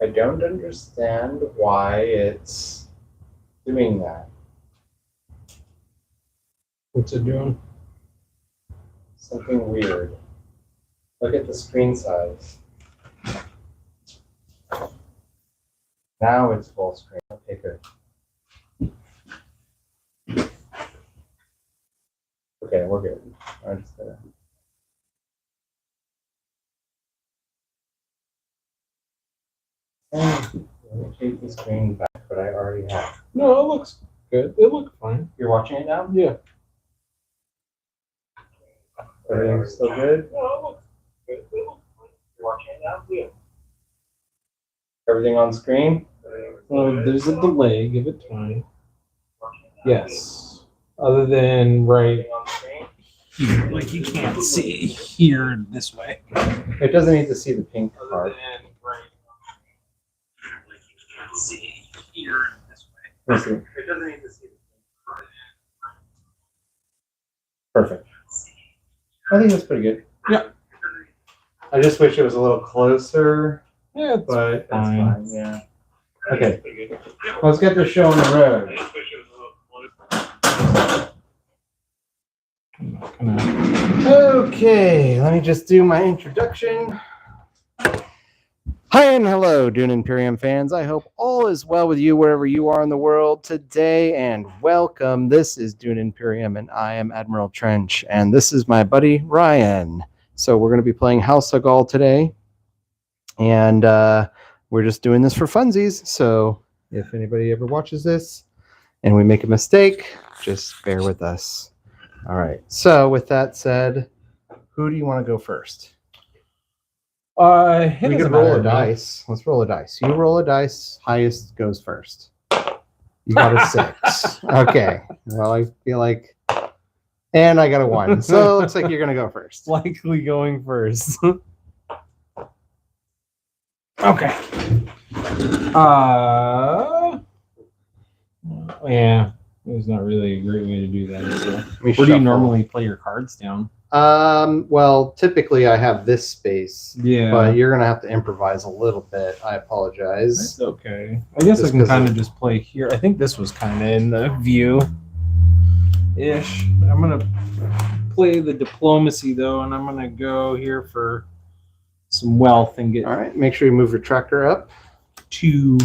I don't understand why it's doing that. What's it doing? Something weird. Look at the screen size. Now it's full screen. Okay, good. Okay, we're good. I'm just gonna. Let me take the screen back, but I already have. No, it looks good. It looked fine. You're watching it now? Yeah. Everything's still good? No, it looks good. You're watching it now? Yeah. Everything on screen? There's a delay. Give it time. Yes. Other than right here, like you can't see here this way. It doesn't need to see the pink part. Other than right here, like you can't see here this way. Let's see. It doesn't need to see the pink part. Perfect. I think that's pretty good. Yeah. I just wish it was a little closer, Yeah, it's but that's fine. fine. Yeah. Okay. Let's get the show on the road. Okay, let me just do my introduction. Hi and hello, Dune Imperium fans. I hope all is well with you wherever you are in the world today, and welcome. This is Dune Imperium, and I am Admiral Trench, and this is my buddy Ryan. So we're going to be playing House of Gaul today, and we're just doing this for funsies. So if anybody ever watches this and we make a mistake, just bear with us. All right. So with that said, who do you want to go first? We can roll a dice. Let's roll a dice. You roll a dice. Highest goes first. You got a 6. Okay. Well, I feel like, and I got a 1. So it looks like you're gonna go first. Likely going first. Okay. Yeah. It's not really a great way to do that. So. Where do you normally play your cards down? Well, typically I have this space. Yeah. But you're gonna have to improvise a little bit. I apologize. It's okay. I guess I can kind of just play here. I think this was kind of in the view-ish. I'm gonna play the diplomacy though, and I'm gonna go here for some wealth and get. All right. Make sure you move your tractor up. 2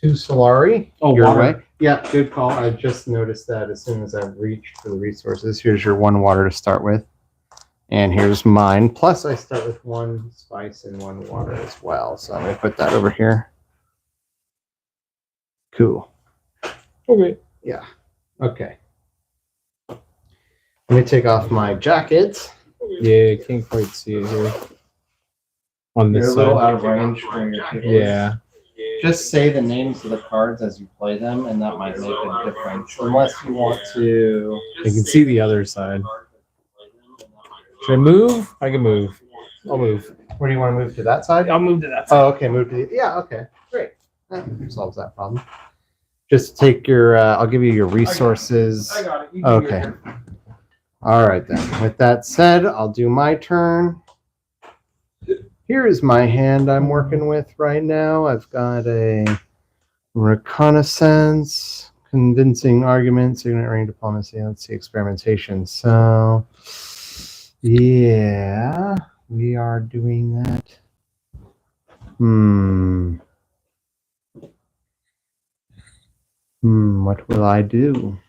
Solari. Oh, you're water. right. Yeah, good call. I just noticed that as soon as I reached for the resources. Here's your 1 water to start with. And here's mine. Plus, I start with 1 spice and 1 water as well. So I'm going to put that over here. Cool. Okay. Yeah. Okay. Let me take off my jacket. Yeah, I can't quite see it here. On this You're a side. little out of range from your people. Yeah. Just say the names of the cards as you play them, and that might make a difference. Unless you want to. You can see the other side. Should I move? I can move. I'll move. Where do you want to move to? That side? I'll move to that side. Oh, okay. Move to the. Yeah, okay. Great. That solves that problem. Just take your. I'll give you your resources. I got it. Okay. All right, then. With that said, I'll do my turn. Here is my hand I'm working with right now. I've got a reconnaissance, convincing argument, signet ring diplomacy. Let's see, experimentation. So, yeah, we are doing that. What will I do?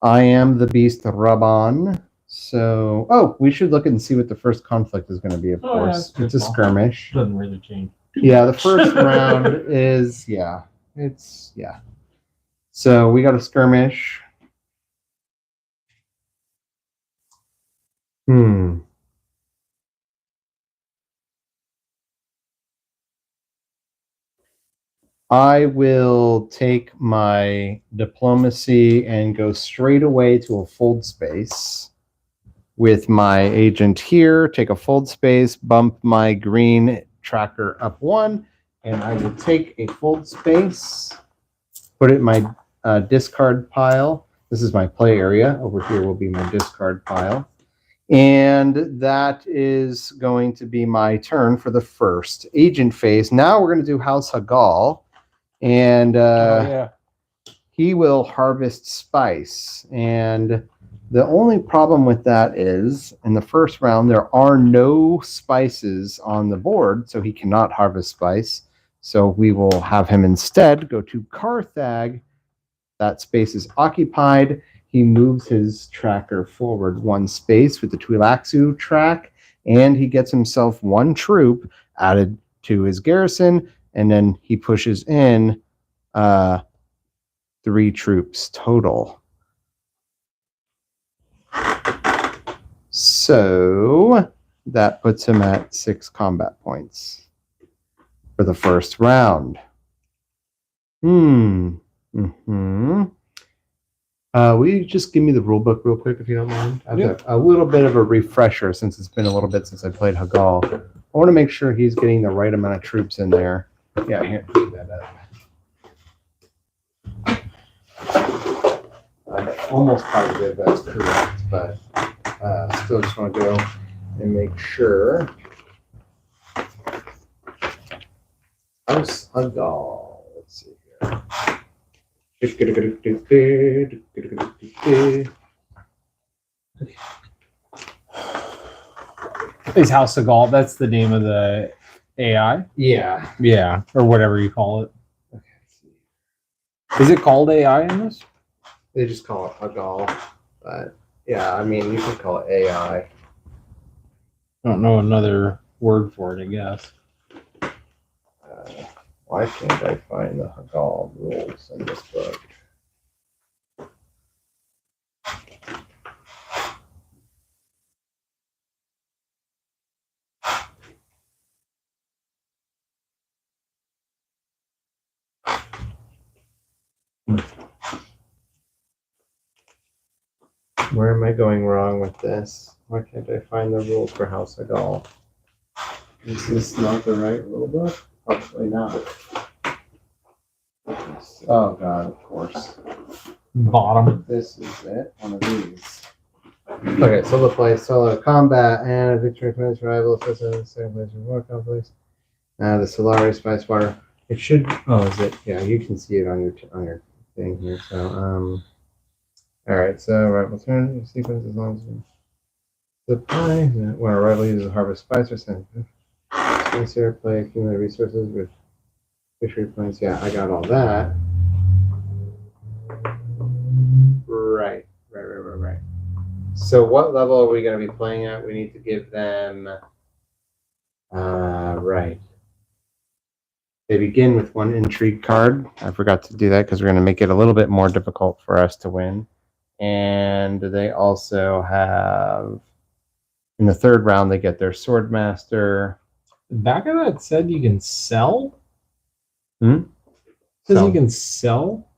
I am the beast Raban. So, we should look and see what the first conflict is going to be, of course. Yeah, it's a skirmish. Doesn't really change. Yeah, the first round is, So we got a skirmish. I will take my diplomacy and go straight away to a fold space. With my agent here, take a fold space, bump my green tracker up 1, and I will take a fold space, put it in my discard pile. This is my play area. Over here will be my discard pile. And that is going to be my turn for the first agent phase. Now we're going to do House Hagal. And he will harvest spice. And the only problem with that is in the first round, there are no spices on the board, so he cannot harvest spice. So we will have him instead go to Carthag. That space is occupied. He moves his tracker forward one space with the Twi'lexu track, and he gets himself one troop added to his garrison, and then he pushes in 3 troops total. So that puts him at 6 combat points for the first round. Will you just give me the rule book real quick if you don't mind? I've got a little bit of a refresher since it's been a little bit since I played Hagal. I want to make sure he's getting the right amount of troops in there. Yeah, here, keep that up. I'm almost positive that's correct, but still just want to go and make sure. House Hagal. Let's see here. Is House of Gaul? That's the name of the AI? Yeah. Yeah, or whatever you call it. Okay. Is it called AI in this? They just call it Hagal, but yeah, I mean, you could call it AI. I don't know another word for it, I guess. Why can't I find the Hagal rules in this book? Where am I going wrong with this? Why can't I find the rules for House Hagal? Is this not the right rule book? Probably not. Oh god, of course. Bottom. This is it. One of these. Okay, solo play, solo combat, and a victory point survival. Second place for more complex. The Solari Spice Water. It should. Oh, is it? Yeah, you can see it on your thing here. So all right. So rival turn sequence as long as you supply. When a rival uses harvest spice or send spice here, play accumulate resources with victory points. Yeah, I got all that. Right. So what level are we going to be playing at? We need to give them. Right. They begin with 1 intrigue card. I forgot to do that because we're going to make it a little bit more difficult for us to win. And they also have, in the 3rd round, they get their Swordmaster. The back of that said you can sell? Says you can sell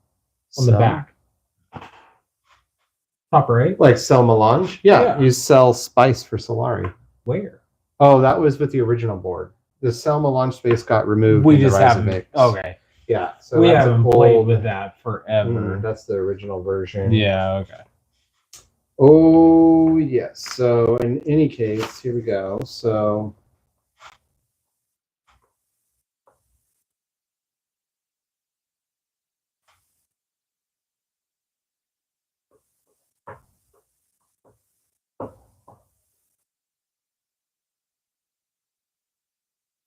on the back. Top right? Like sell melange? Yeah, you sell spice for Solari. Where? Oh, that was with the original board. The sell melange space got removed. We just haven't. Okay. Yeah. So we haven't played with that forever. That's the original version. Yeah, okay. Oh, yes. So in any case, here we go. So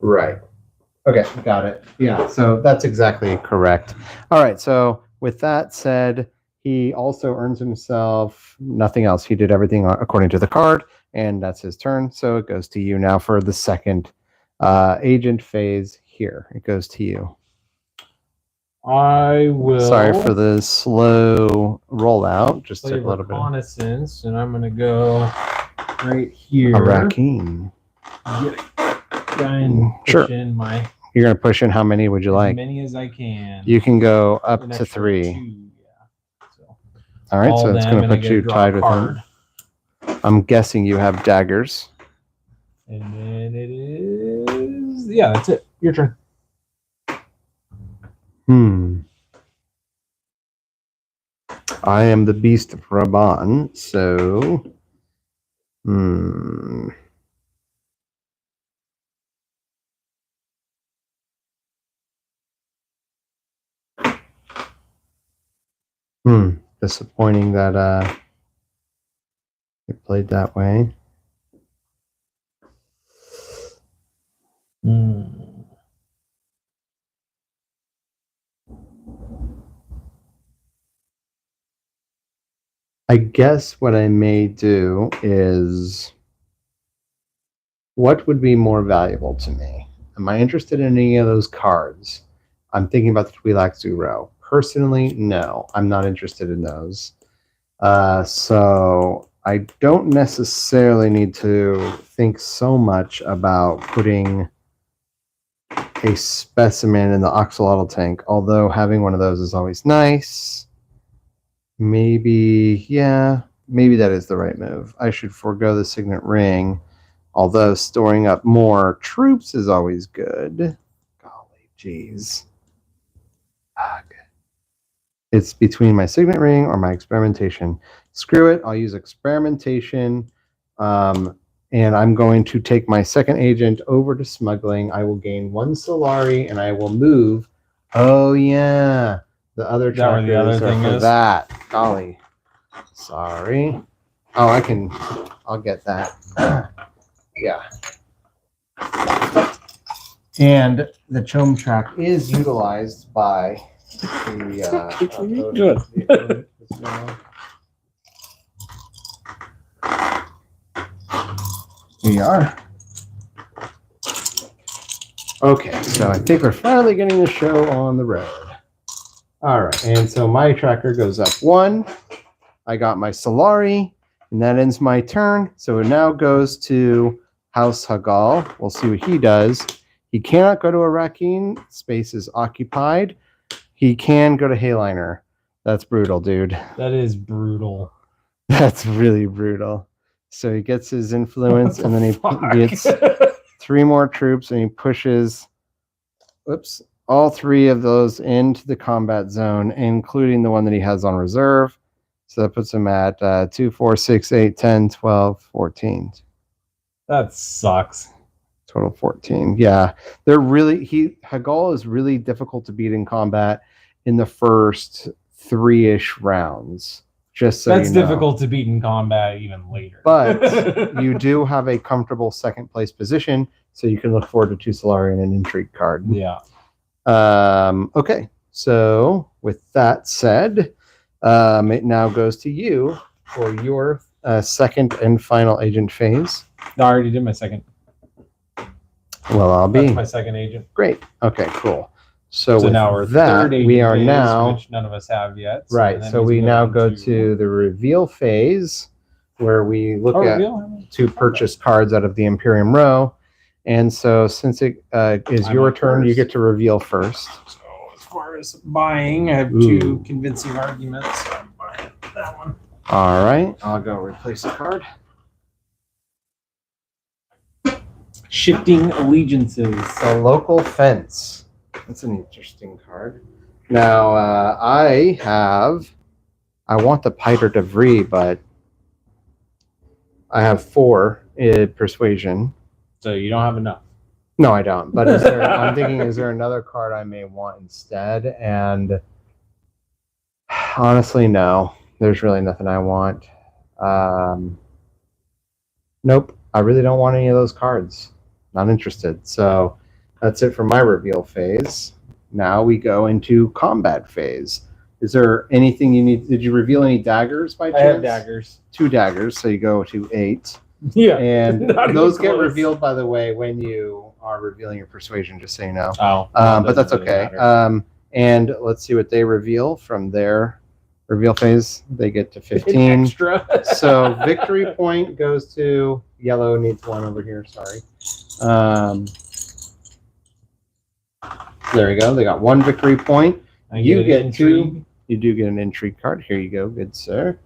right. Okay, got it. Yeah, so that's exactly correct. All right, so with that said, he also earns himself nothing else. He did everything according to the card, and that's his turn. So it goes to you now for the second agent phase here. It goes to you. I will. Sorry for the slow rollout. Just took a little bit. Reconnaissance, and I'm going to go right here. Arakin. Try and push in my. You're going to push in how many would you like? As many as I can. You can go up to 3. 2, yeah. So, all right, so it's going to put you tied with him. I'm guessing you have daggers. And then it is. Yeah, that's it. Your turn. I am the beast of Raban, so Hmm. Disappointing that it played that way. I guess what I may do is, what would be more valuable to me? Am I interested in any of those cards? I'm thinking about the Twi'lek Zero. Personally, no, I'm not interested in those. So I don't necessarily need to think so much about putting a specimen in the axolotl tank, although having one of those is always nice. Maybe that is the right move. I should forego the signet ring, although storing up more troops is always good. Golly, jeez. It's between my signet ring or my experimentation. Screw it, I'll use experimentation. And I'm going to take my second agent over to smuggling. I will gain 1 Solari and I will move. Oh yeah, the other trackers the other thing are for is? that. Golly, sorry. Oh, I'll get that. Yeah. And the chome track is utilized by the Good. Here you are. Okay, so I think we're finally getting the show on the road. All right, and so my tracker goes up 1. I got my Solari, and that ends my turn. So it now goes to House Hagal. We'll see what he does. He cannot go to Arrakeen. Space is occupied. He can go to Hayliner. That's brutal, dude. That is brutal. That's really brutal. So he gets his influence, and then he gets 3 more troops, and he pushes all 3 of those into the combat zone, including the one that he has on reserve. So that puts him at 2, 4, 6, 8, 10, 12, 14. That sucks. Total 14. Yeah. Hagal is really difficult to beat in combat in the first 3-ish rounds. Just so that's you know. difficult to beat in combat even later. But you do have a comfortable second place position, so you can look forward to 2 Solari and an intrigue card. Yeah. Okay. So with that said, it now goes to you for your second and final agent phase. I already did my second. Well, I'll be. That's my second agent. Great. Okay, cool. So with now we're that, third agent we are phase, now which none of us have yet. right. So we now go to the reveal phase, where we look to purchase cards out of the Imperium row. And so since it is your turn, you get to reveal first. So as far as buying, I have 2 convincing arguments. So I'm buying that one. All right. I'll go replace a card. Shifting allegiances. A local fence. That's an interesting card. Now, I want the Piter de Vries, but I have 4 persuasion. So you don't have enough. No, I don't. But I'm thinking, is there another card I may want instead? And honestly, no. There's really nothing I want. Nope. I really don't want any of those cards. Not interested. So that's it for my reveal phase. Now we go into combat phase. Is there anything you need? Did you reveal any daggers by chance? I have daggers. 2 daggers, so you go to 8. Yeah. And those get revealed, by the way, when you are revealing your persuasion, just so you know. Oh. But that's okay. And let's see what they reveal from their reveal phase. They get to 15. Extra. So victory point goes to yellow. Needs 1 over here. Sorry. There you go. They got 1 victory point. You get 2. You do get an intrigue card. Here you go, good sir.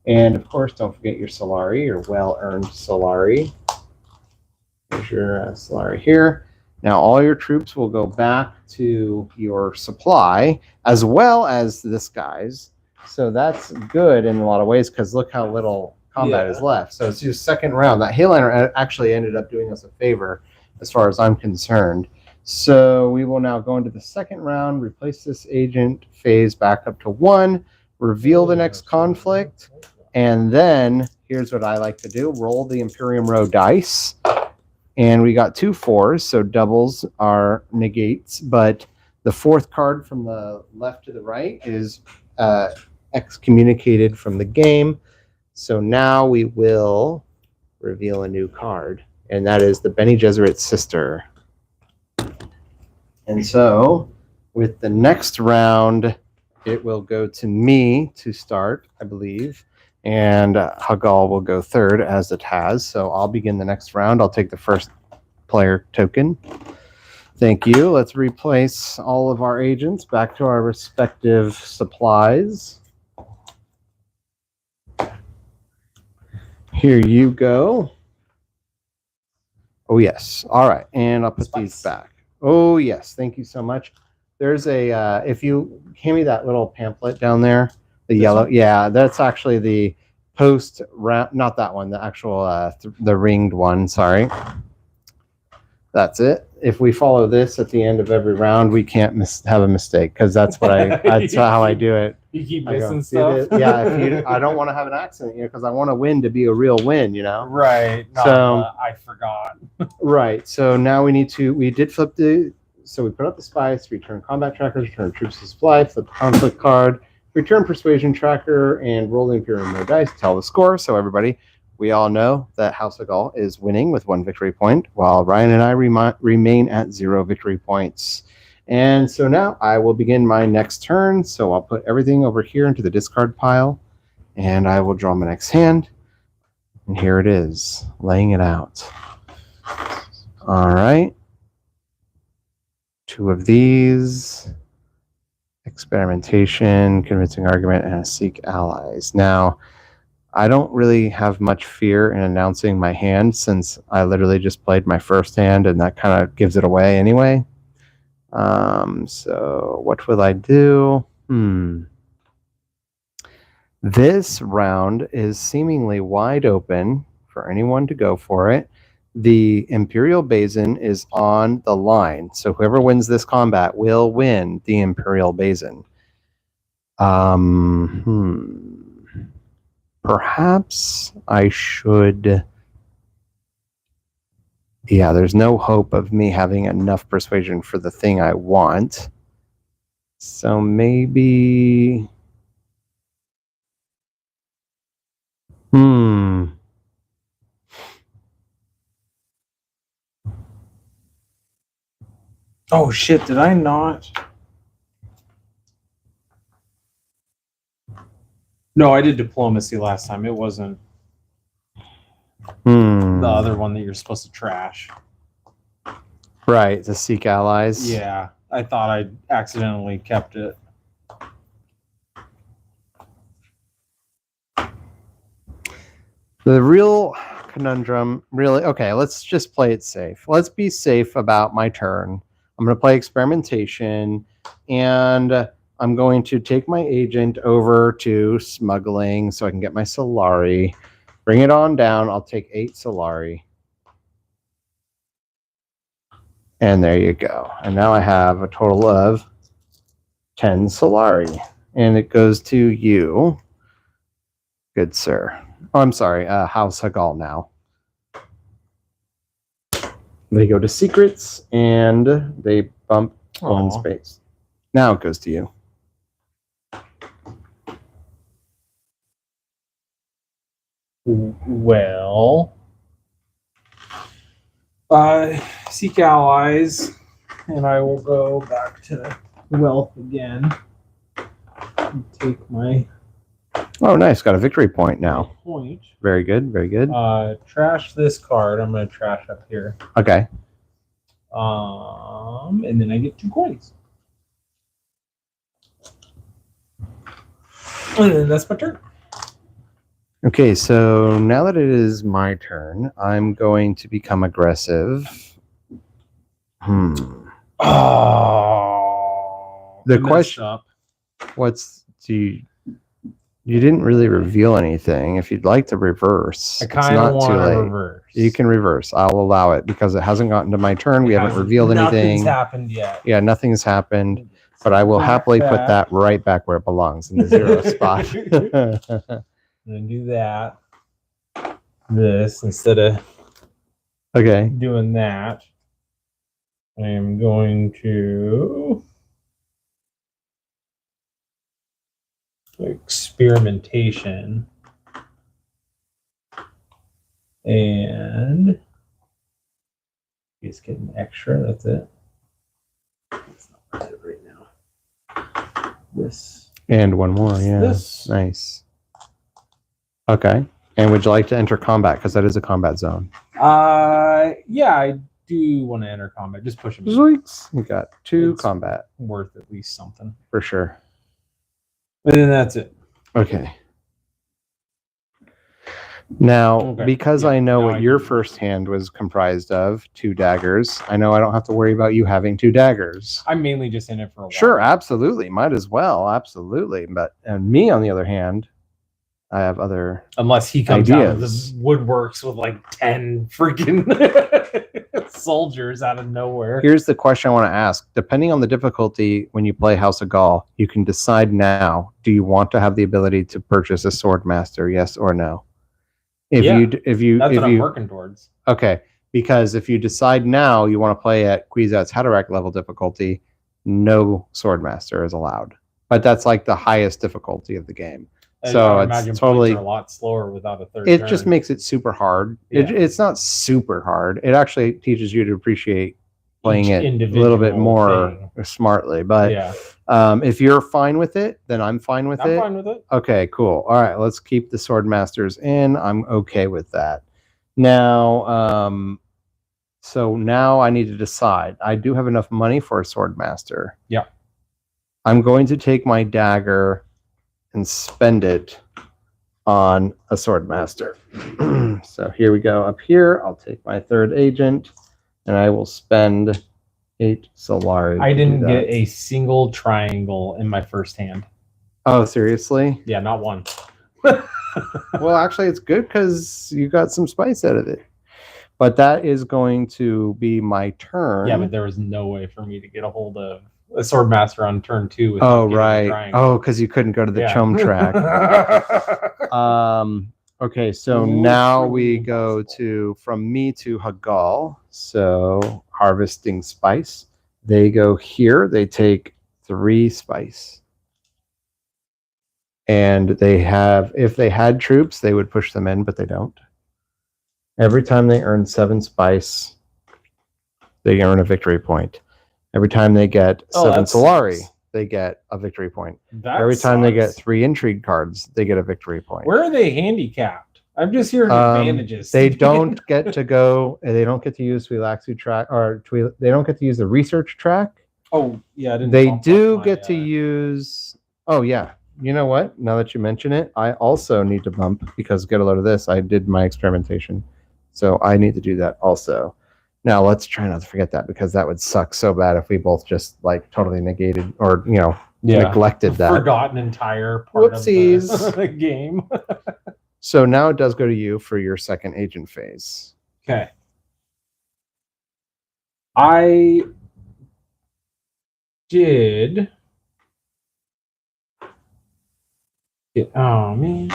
And of course, don't forget your Solari, your well-earned Solari. There's your Solari here. Now all your troops will go back to your supply, as well as this guy's. So that's good in a lot of ways, because look how little combat is left. So it's your second round. That Hayliner actually ended up doing us a favor as far as I'm concerned. So we will now go into the second round, replace this agent phase back up to 1, reveal the next conflict, and then here's what I like to do. Roll the Imperium Row dice. And we got 2 4s, so doubles are negates, but the 4th card from the left to the right is excommunicated from the game. So now we will reveal a new card, and that is the Bene Gesserit's sister. And so with the next round, it will go to me to start, I believe, and Hagal will go third as it has. So I'll begin the next round. I'll take the first player token. Thank you. Let's replace all of our agents back to our respective supplies. Here you go. Oh, yes. All right. And I'll put these back. Oh, yes. Thank you so much. There's a, if you hand me that little pamphlet down there, the yellow. One? Yeah, that's actually the post round, not that one, the actual, the ringed one. Sorry. That's it. If we follow this at the end of every round, we can't have a mistake because that's what that's how I do it. You keep missing stuff. Yeah, I don't want to have an accident, because I want to win to be a real win, Right. So I forgot. Right. So now we did flip so we put up the spice, return combat trackers, return troops to supply, flip the conflict card, return persuasion tracker, and roll the Imperium Row dice, tell the score. So everybody, we all know that House of Gaul is winning with 1 victory point, while Ryan and I remain at 0 victory points. And so now I will begin my next turn. So I'll put everything over here into the discard pile, and I will draw my next hand. And here it is, laying it out. All right. 2 of these. Experimentation, convincing argument, and seek allies. Now, I don't really have much fear in announcing my hand since I literally just played my first hand, and that kind of gives it away anyway. So what will I do? This round is seemingly wide open for anyone to go for it. The Imperial Basin is on the line, so whoever wins this combat will win the Imperial Basin. Perhaps I should... Yeah, there's no hope of me having enough persuasion for the thing I want. So maybe... Oh, shit. Did I not? No, I did diplomacy last time. It wasn't the other one that you're supposed to trash. Right, to seek allies. Yeah, I thought I accidentally kept it. The real conundrum, really, okay, let's just play it safe. Let's be safe about my turn. I'm going to play experimentation, and I'm going to take my agent over to smuggling so I can get my Solari. Bring it on down. I'll take 8 Solari. And there you go. And now I have a total of 10 Solari. And it goes to you, good sir. Oh, I'm sorry, House Hagal now. They go to secrets, and they bump 1 space. Now it goes to you. Well, seek allies, and I will go back to wealth again. And take my... Oh, nice. Got a victory point now. Point. Very good. Very good. Trash this card. I'm going to trash up here. Okay. And then I get 2 coins. And then that's my turn. Okay, so now that it is my turn, I'm going to become aggressive. Oh. The question... What's the... You didn't really reveal anything. If you'd like to reverse, I it's kind of not too want to late. reverse. You can reverse. I'll allow it because it hasn't gotten to my turn. We haven't revealed Nothing's anything. happened yet. Yeah, nothing's happened. But I will happily put that right back where it belongs, in the 0 spot. I'm gonna do that. This instead of Okay. doing that. I am going to experimentation and just get an extra. That's it. That's not worth it right now. This And one more. Yeah. This. Nice. Okay. And would you like to enter combat? Because that is a combat zone. Yeah, I do want to enter combat. Just push him. Zoinks. You got 2 It's combat. worth at least something. For sure. And then that's it. Okay. Now, because I know what your first hand was comprised of, 2 daggers, I know I don't have to worry about you having 2 daggers. I'm mainly just in it for a while. Sure, absolutely. Might as well. Absolutely. And me, on the other hand, I have other unless he comes out of the ideas. woodworks with like 10 freaking soldiers out of nowhere. Here's the question I want to ask. Depending on the difficulty when you play House of Gaul, you can decide now, do you want to have the ability to purchase a sword master, yes or no? That's what I'm working towards. Okay, because if you decide now you want to play at Kwisatz Haderach level difficulty, no sword master is allowed. But that's like the highest difficulty of the game. So it's totally a lot slower without a third. It just makes it super hard. Yeah. It's not super hard. It actually teaches you to appreciate playing it a individual little bit more thing. smartly. But Yeah. If you're fine with it, then I'm fine with it. I'm fine with it. Okay, cool. All right, let's keep the sword masters in. I'm okay with that. Now, so now I need to decide. I do have enough money for a sword master. Yeah. I'm going to take my dagger and spend it on a sword master. So here we go. Up here, I'll take my 3rd agent, and I will spend 8 Solari. I didn't get a single triangle in my first hand. Oh, seriously? Yeah, not one. Well, actually, it's good because you got some spice out of it. But that is going to be my turn. Yeah, but there was no way for me to get a hold of a sword master on turn 2. Oh, right. Oh, because you couldn't go to the chum track. Okay, so now we go from me to Hagal. So harvesting spice. They go here. They take 3 spice. And if they had troops, they would push them in, but they don't. Every time they earn 7 spice, they earn a victory point. Every time they get 7 Solari, they get a victory point. Every time they get 3 intrigue cards, they get a victory point. Where are they handicapped? I'm just hearing advantages. They don't get to go. They don't get to use Twi'leksu track, or they don't get to use the research track. Oh yeah, I didn't. They do get to use. Oh yeah. You know what? Now that you mention it, I also need to bump because get a load of this. I did my experimentation, so I need to do that also. Now let's try not to forget that because that would suck so bad if we both just like totally negated or neglected that. Forgot an entire part of the game. So now it does go to you for your 2nd agent phase. Okay. I did. Oh man.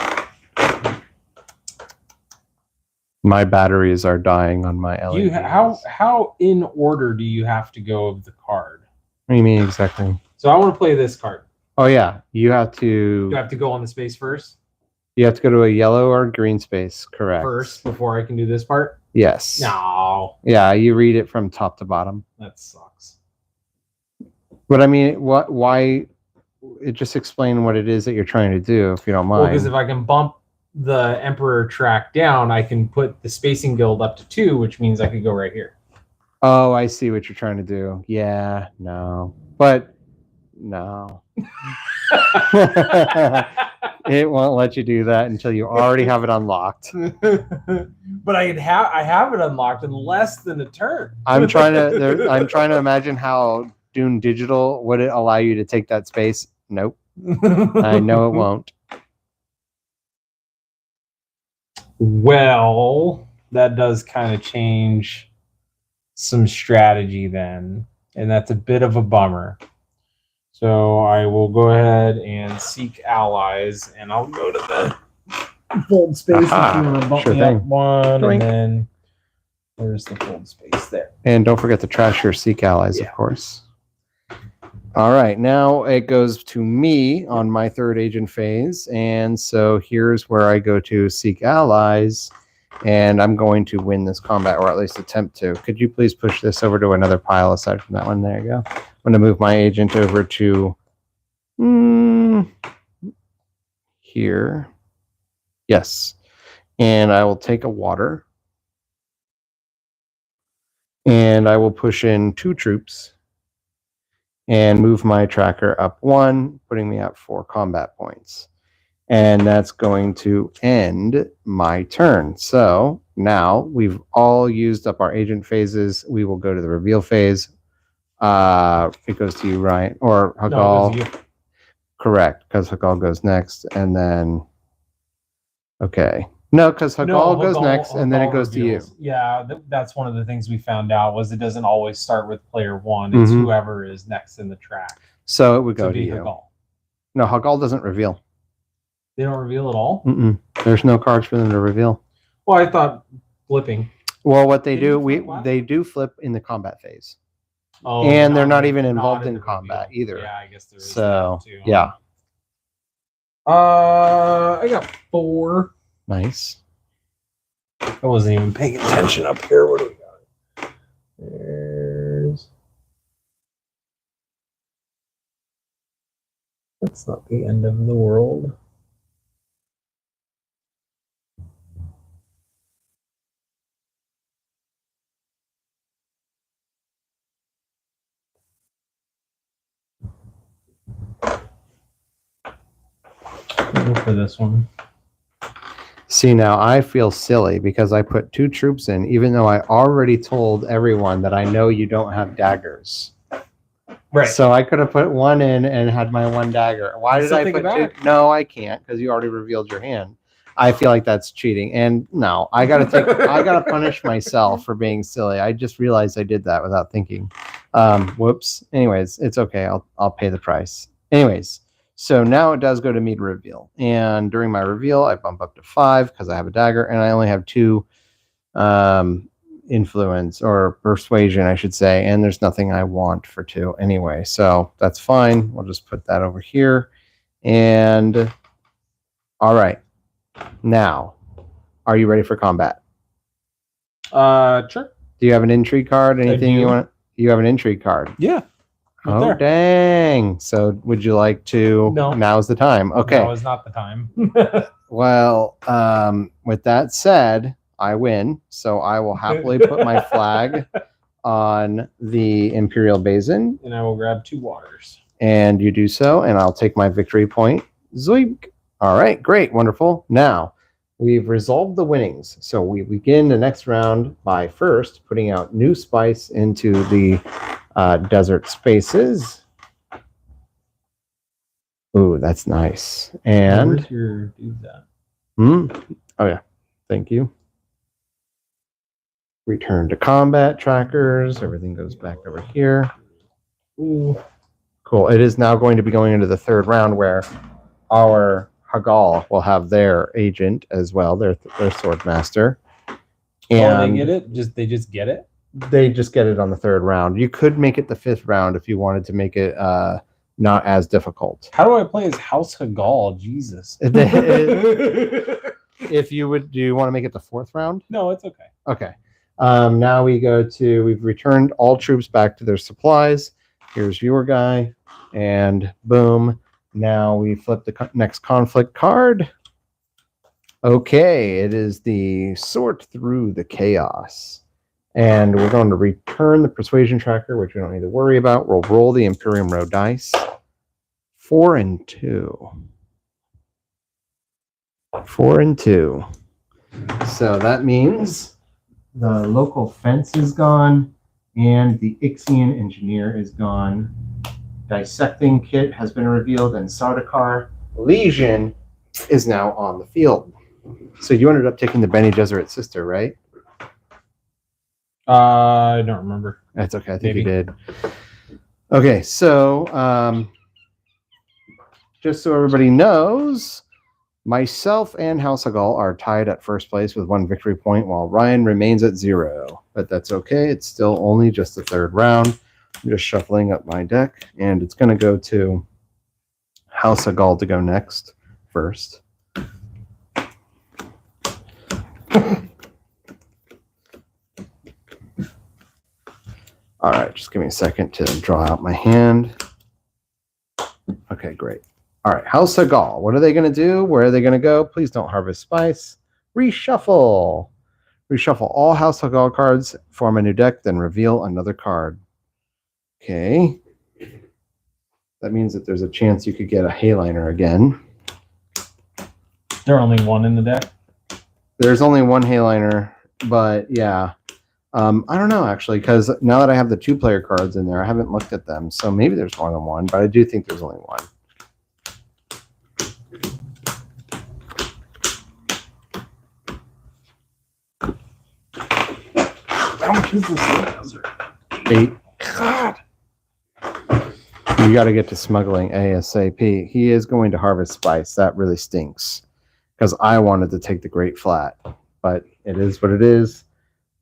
My batteries are dying on my LEDs. How in order do you have to go of the card? What do you mean exactly? So I want to play this card. Oh yeah, you have to. Do I have to go on the space first? You have to go to a yellow or green space, correct? First, before I can do this part? Yes. No. Yeah, you read it from top to bottom. That sucks. But I mean, why? Just explain what it is that you're trying to do, if you don't mind. Well, because if I can bump the Emperor track down, I can put the Spacing Guild up to 2, which means I could go right here. Oh, I see what you're trying to do. Yeah, no. But no. It won't let you do that until you already have it unlocked. But I have it unlocked in less than a turn. I'm trying to imagine how Dune Digital would it allow you to take that space. Nope. I know it won't. Well, that does kind of change some strategy then, and that's a bit of a bummer. So I will go ahead and seek allies, and I'll go to the fold space Aha, if you want to bump sure me up thing. one, Doink. and then there's the fold space there. And don't forget to trash your Seek allies, Yeah. of course. All right, now it goes to me on my third agent phase. And so here's where I go to Seek allies. And I'm going to win this combat, or at least attempt to. Could you please push this over to another pile aside from that one? There you go. I'm going to move my agent over to here. Yes. And I will take a water. And I will push in 2 troops and move my tracker up 1, putting me at 4 combat points. And that's going to end my turn. So now we've all used up our agent phases. We will go to the reveal phase. It goes to you, Ryan, or Hagal. No, it goes to you. Correct, because Hagal goes next, and then okay. No, because Hagal goes next, and then it goes reveals. to you. Yeah, that's one of the things we found out was it doesn't always start with player 1. It's whoever is next in the track. So it would go to to be you. Hagal. No, Hagal doesn't reveal. They don't reveal at all? There's no cards for them to reveal. Well, I thought flipping. Well, what they they do flip in the combat phase. Oh, and they're not even involved in combat either. Yeah, I guess there is. So, that too. yeah. I got 4. Nice. I wasn't even paying attention up here. What do we got? There's. That's not the end of the world. I'll go for this one. See, now I feel silly because I put 2 troops in, even though I already told everyone that I know you don't have daggers. Right. So I could have put 1 in and had my 1 dagger. Why did I put 2? No, I can't because you already revealed your hand. I feel like that's cheating. And no, I gotta punish myself for being silly. I just realized I did that without thinking. Whoops. Anyways, it's okay. I'll pay the price. Anyways. So now it does go to me to reveal. And during my reveal, I bump up to 5 because I have a dagger, and I only have 2 influence or persuasion, I should say. And there's nothing I want for 2 anyway. So that's fine. We'll just put that over here. And all right. Now, are you ready for combat? Sure. Do you have an intrigue card? Anything you want? You have an intrigue card. Yeah. Oh, there. Dang. So would you like to? No. Now's the time. Okay. Now is not the time. Well, with that said, I win. So I will happily put my flag on the Imperial Basin. And I will grab 2 waters. And you do so, and I'll take my victory point. Zoink. All right, great, wonderful. Now, we've resolved the winnings. So we begin the next round by first putting out new spice into the desert spaces. Ooh, that's nice. And where's your dude at? Oh yeah, thank you. Return to combat trackers. Everything goes back over here. Ooh, cool. It is now going to be going into the 3rd round where our Hagal will have their agent as well, their sword master. And they get it? They just get it? They just get it on the 3rd round. You could make it the 5th round if you wanted to make it not as difficult. How do I play as House Hagal? Jesus. If you would, do you want to make it the 4th round? No, it's okay. Okay. Now we've returned all troops back to their supplies. Here's your guy. And boom. Now we flip the next conflict card. Okay, it is the Sort Through the Chaos. And we're going to return the Persuasion Tracker, which we don't need to worry about. We'll roll the Imperium Row dice. 4 and 2. 4 and 2. So that means the local fence is gone, and the Ixian Engineer is gone. Dissecting Kit has been revealed, and Sardaukar Legion is now on the field. So you ended up taking the Bene Gesserit sister, right? I don't remember. That's okay. I think Maybe. you did. Okay, so just so everybody knows, myself and House Hagall are tied at first place with 1 victory point, while Ryan remains at 0. But that's okay. It's still only just the third round. I'm just shuffling up my deck, and it's going to go to House Hagall to go next first. All right, just give me a second to draw out my hand. Okay, great. All right, House Hagall. What are they going to do? Where are they going to go? Please don't harvest spice. Reshuffle. Reshuffle all House Hagall cards, form a new deck, then reveal another card. Okay. That means that there's a chance you could get a Hayliner again. There are only one in the deck. There's only one Hayliner, but yeah. I don't know, actually, because now that I have the 2-player cards in there, I haven't looked at them. So maybe there's more than one, but I do think there's only one. How much is this? 8. God. You got to get to smuggling ASAP. He is going to harvest spice. That really stinks because I wanted to take the Great Flat, but it is what it is.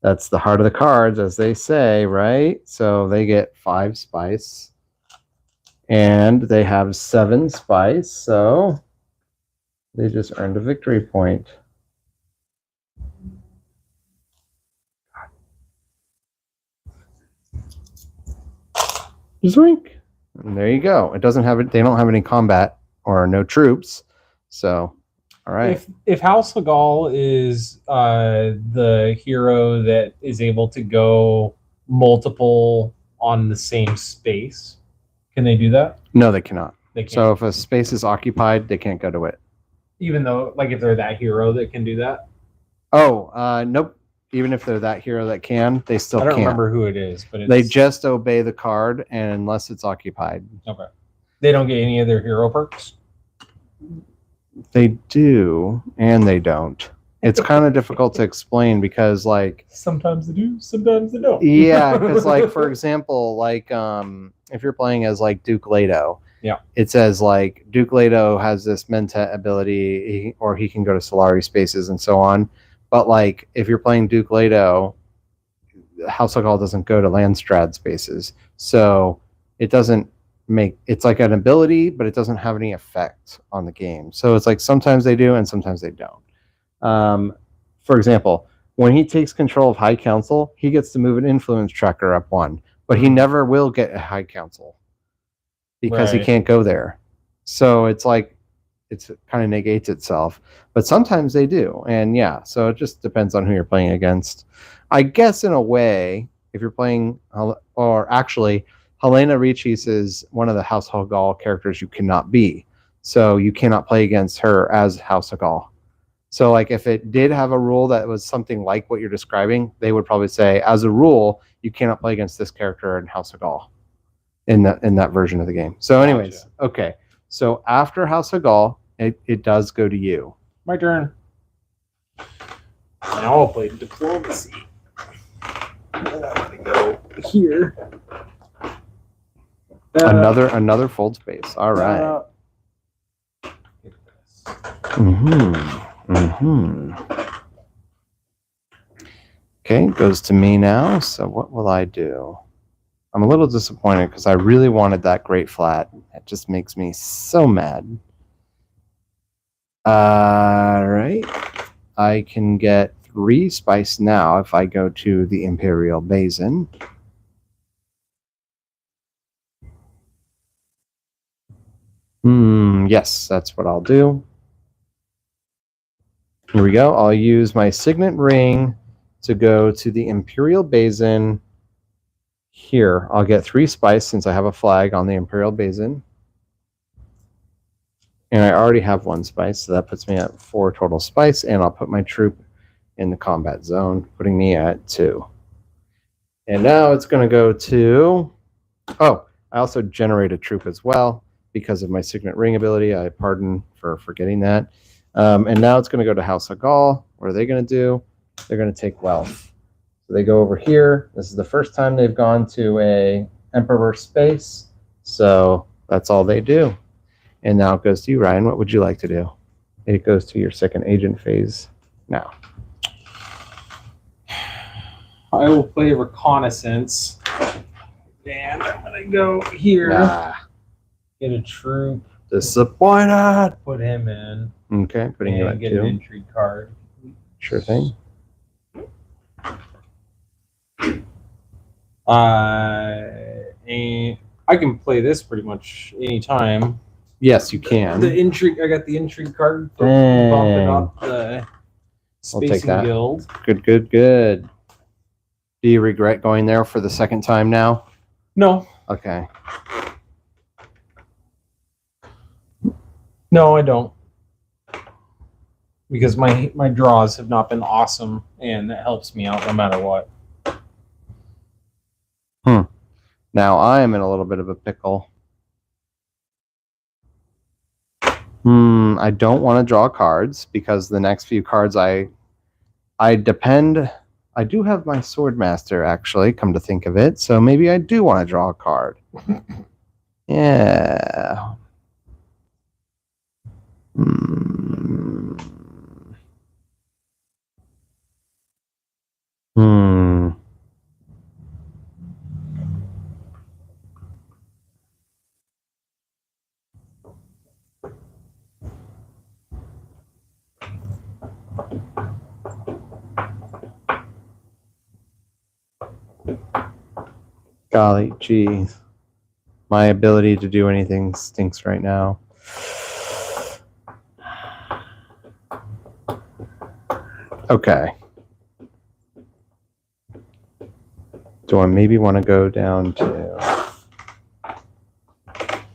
That's the heart of the cards, as they say, right? So they get 5 spice, and they have 7 spice, so they just earned a victory point. Zoink! And there you go. It doesn't have it. They don't have any combat or no troops, so all right. If House Hagall is the hero that is able to go multiple on the same space, can they do that? No, they cannot. They can't. So if a space is occupied, they can't go to it. Even though, like, if they're that hero that can do that? Oh, nope. Even if they're that hero that can, they still can't. I don't remember who it is, but they just obey the card, and unless it's occupied. Okay. They don't get any of their hero perks? They do, and they don't. It's kind of difficult to explain because, like, sometimes they do, sometimes they don't. Yeah, because, like, for example, like, if you're playing as, like, Duke Leto, yeah, it says, like, Duke Leto has this Mentat ability, or he can go to Solari spaces and so on. But, like, if you're playing Duke Leto, House Hagall doesn't go to Landstrad spaces, so it doesn't make, it's like an ability, but it doesn't have any effect on the game. So it's like sometimes they do and sometimes they don't. For example, when he takes control of High Council, he gets to move an influence tracker up 1, but he never will get a High Council because he can't go there. So it's like, it's kind of negates itself, but sometimes they do. And yeah, so it just depends on who you're playing against. I guess in a way, if you're playing, or actually, Helena Richis is one of the House Hagall characters you cannot be. So you cannot play against her as House Hagall. So, like, if it did have a rule that was something like what you're describing, they would probably say, as a rule, you cannot play against this character in House Hagall in that version of the game. So anyways, gotcha. Okay. So after House Hagall, it does go to you. My turn. Now I'll play Diplomacy. And I'm going to go here. Another fold space. All right. Okay, goes to me now. So what will I do? I'm a little disappointed because I really wanted that Great Flat. It just makes me so mad. All right. I can get 3 spice now if I go to the Imperial Basin. Yes, that's what I'll do. Here we go. I'll use my Signet Ring to go to the Imperial Basin. Here, I'll get 3 spice since I have a flag on the Imperial Basin. And I already have 1 spice, so that puts me at 4 total spice, and I'll put my troop in the combat zone, putting me at 2. And now it's going to go to... Oh, I also generate a troop as well because of my Signet Ring ability. I pardon for forgetting that. And now it's going to go to House of Gaul. What are they going to do? They're going to take wealth. So they go over here. This is the first time they've gone to a Emperor space. So that's all they do. And now it goes to you, Ryan. What would you like to do? It goes to your second agent phase now. I will play reconnaissance. And I'm going to go here. Get a troop. Disappointed. Put him in. Okay, putting you at get 2. an intrigue card. Sure thing. And I can play this pretty much anytime. Yes, you can. The intrigue. I got the intrigue card. Dang. Bumping up the I'll take Spacing that. Guild. Good, good, good. Do you regret going there for the second time now? No. Okay. No, I don't. Because my draws have not been awesome, and that helps me out no matter what. Now I am in a little bit of a pickle. I don't want to draw cards because the next few cards I depend. I do have my Swordmaster, actually, come to think of it. So maybe I do want to draw a card. Yeah. Golly, geez. My ability to do anything stinks right now. Okay. Do I maybe want to go down to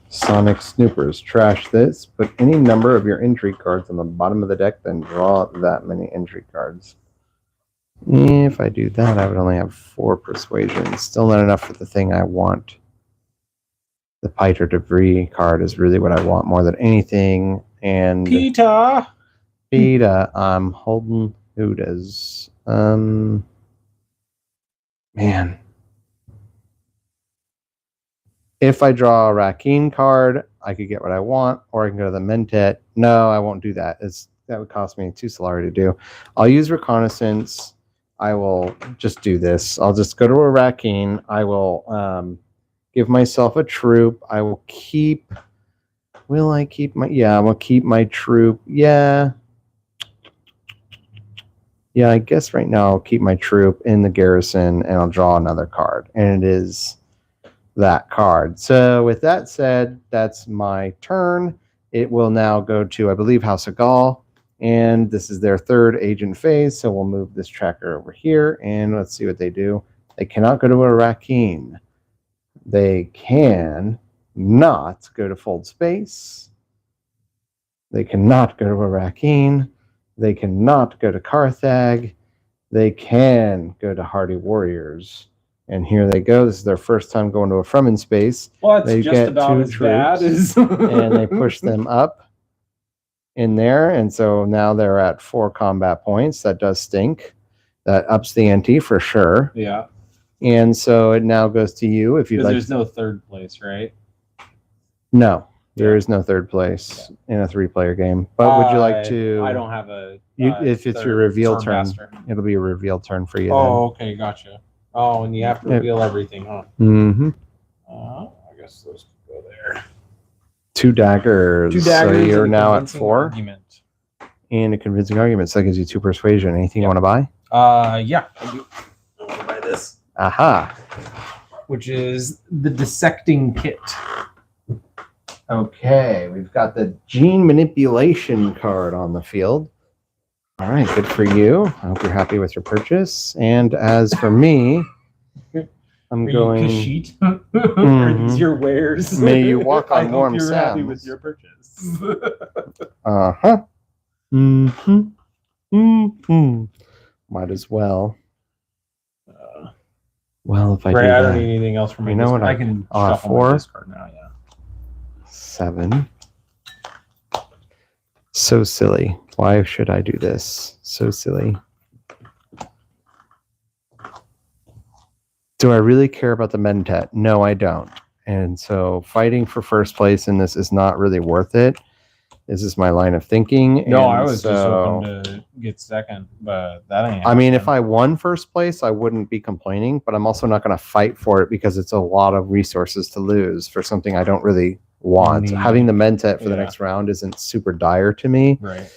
Sonic Snoopers? Trash this. Put any number of your intrigue cards on the bottom of the deck, then draw that many intrigue cards. If I do that, I would only have 4 persuasion. Still not enough for the thing I want. The Piter Debris card is really what I want more than anything. And Peter, I'm holding Hudas. Man. If I draw a Rakeen card, I could get what I want, or I can go to the Mentat. No, I won't do that. That would cost me 2 Solari to do. I'll use Reconnaissance. I will just do this. I'll just go to a Rakeen. I will give myself a troop. I will keep... Will I keep my... Yeah, I will keep my troop. Yeah. Yeah, I guess right now I'll keep my troop in the garrison, and I'll draw another card. And it is that card. So with that said, that's my turn. It will now go to, I believe, House of Gaul. And this is their 3rd agent phase. So we'll move this tracker over here. And let's see what they do. They cannot go to a Rakeen. They can not go to Fold Space. They cannot go to a Rakeen. They cannot go to Carthag. They can go to Hardy Warriors. And here they go. This is their first time going to a Fremen space. well, it's They just get about 2 as bad troops, as. and they push them up in there. And so now they're at 4 combat points. That does stink. That ups the ante for sure. Yeah. And so it now goes to you if you'd Because like. there's no 3rd place, right? No, there is no 3rd place in a 3-player game. But would you like to? I don't have a. If it's your reveal turn, Swordmaster. it'll be a reveal turn for you. Oh, okay, gotcha. Oh, and you have to reveal everything, huh? Mm-hmm. I guess those can go there. 2 daggers. 2 daggers. So you're and a now at convincing 4. Argument. And a convincing argument. So that gives you 2 persuasion. Anything you want to buy? Yeah, I do. I want to buy this. Aha. Which is the dissecting kit. Okay, we've got the gene manipulation card on the field. All right, good for you. I hope you're happy with your purchase. And as for me, I'm going. Kashyyyk? Are these your wares? May you walk on I hope warm you're happy sands. with your purchase. Uh-huh. Mm-hmm. Mm-hmm. Might as well. Well, if I Right, do I that, don't need anything else from my you know discard. what I can I'll have shuffle 4. my discard now, yeah. 7. So silly. Why should I do this? So silly. Do I really care about the Mentat? No, I don't. And so fighting for first place in this is not really worth it. This is my line of thinking. No, and I was just so, hoping to get second, but that ain't. I mean, if happening. I won first place, I wouldn't be complaining, but I'm also not going to fight for it because it's a lot of resources to lose for something I don't really want. Need. Having the Mentat for the Yeah. next round isn't super dire to me. Right.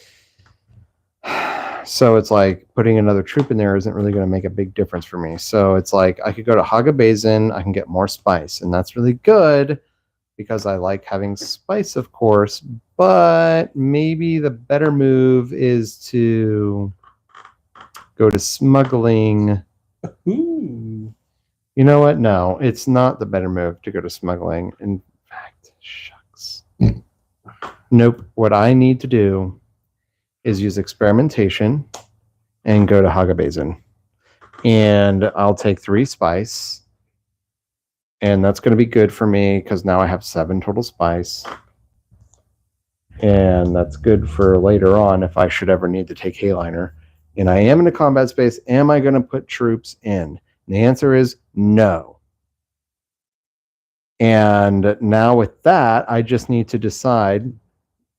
So it's like putting another troop in there isn't really going to make a big difference for me. So it's like I could go to Hagabazin, I can get more spice, and that's really good because I like having spice, of course. But maybe the better move is to go to smuggling. Ooh. You know what? No, it's not the better move to go to smuggling. In fact, shucks. Nope. What I need to do is use experimentation and go to Hagabazin. And I'll take 3 spice. And that's going to be good for me because now I have 7 total spice. And that's good for later on if I should ever need to take Hayliner. And I am in a combat space. Am I going to put troops in? And the answer is no. And now with that, I just need to decide.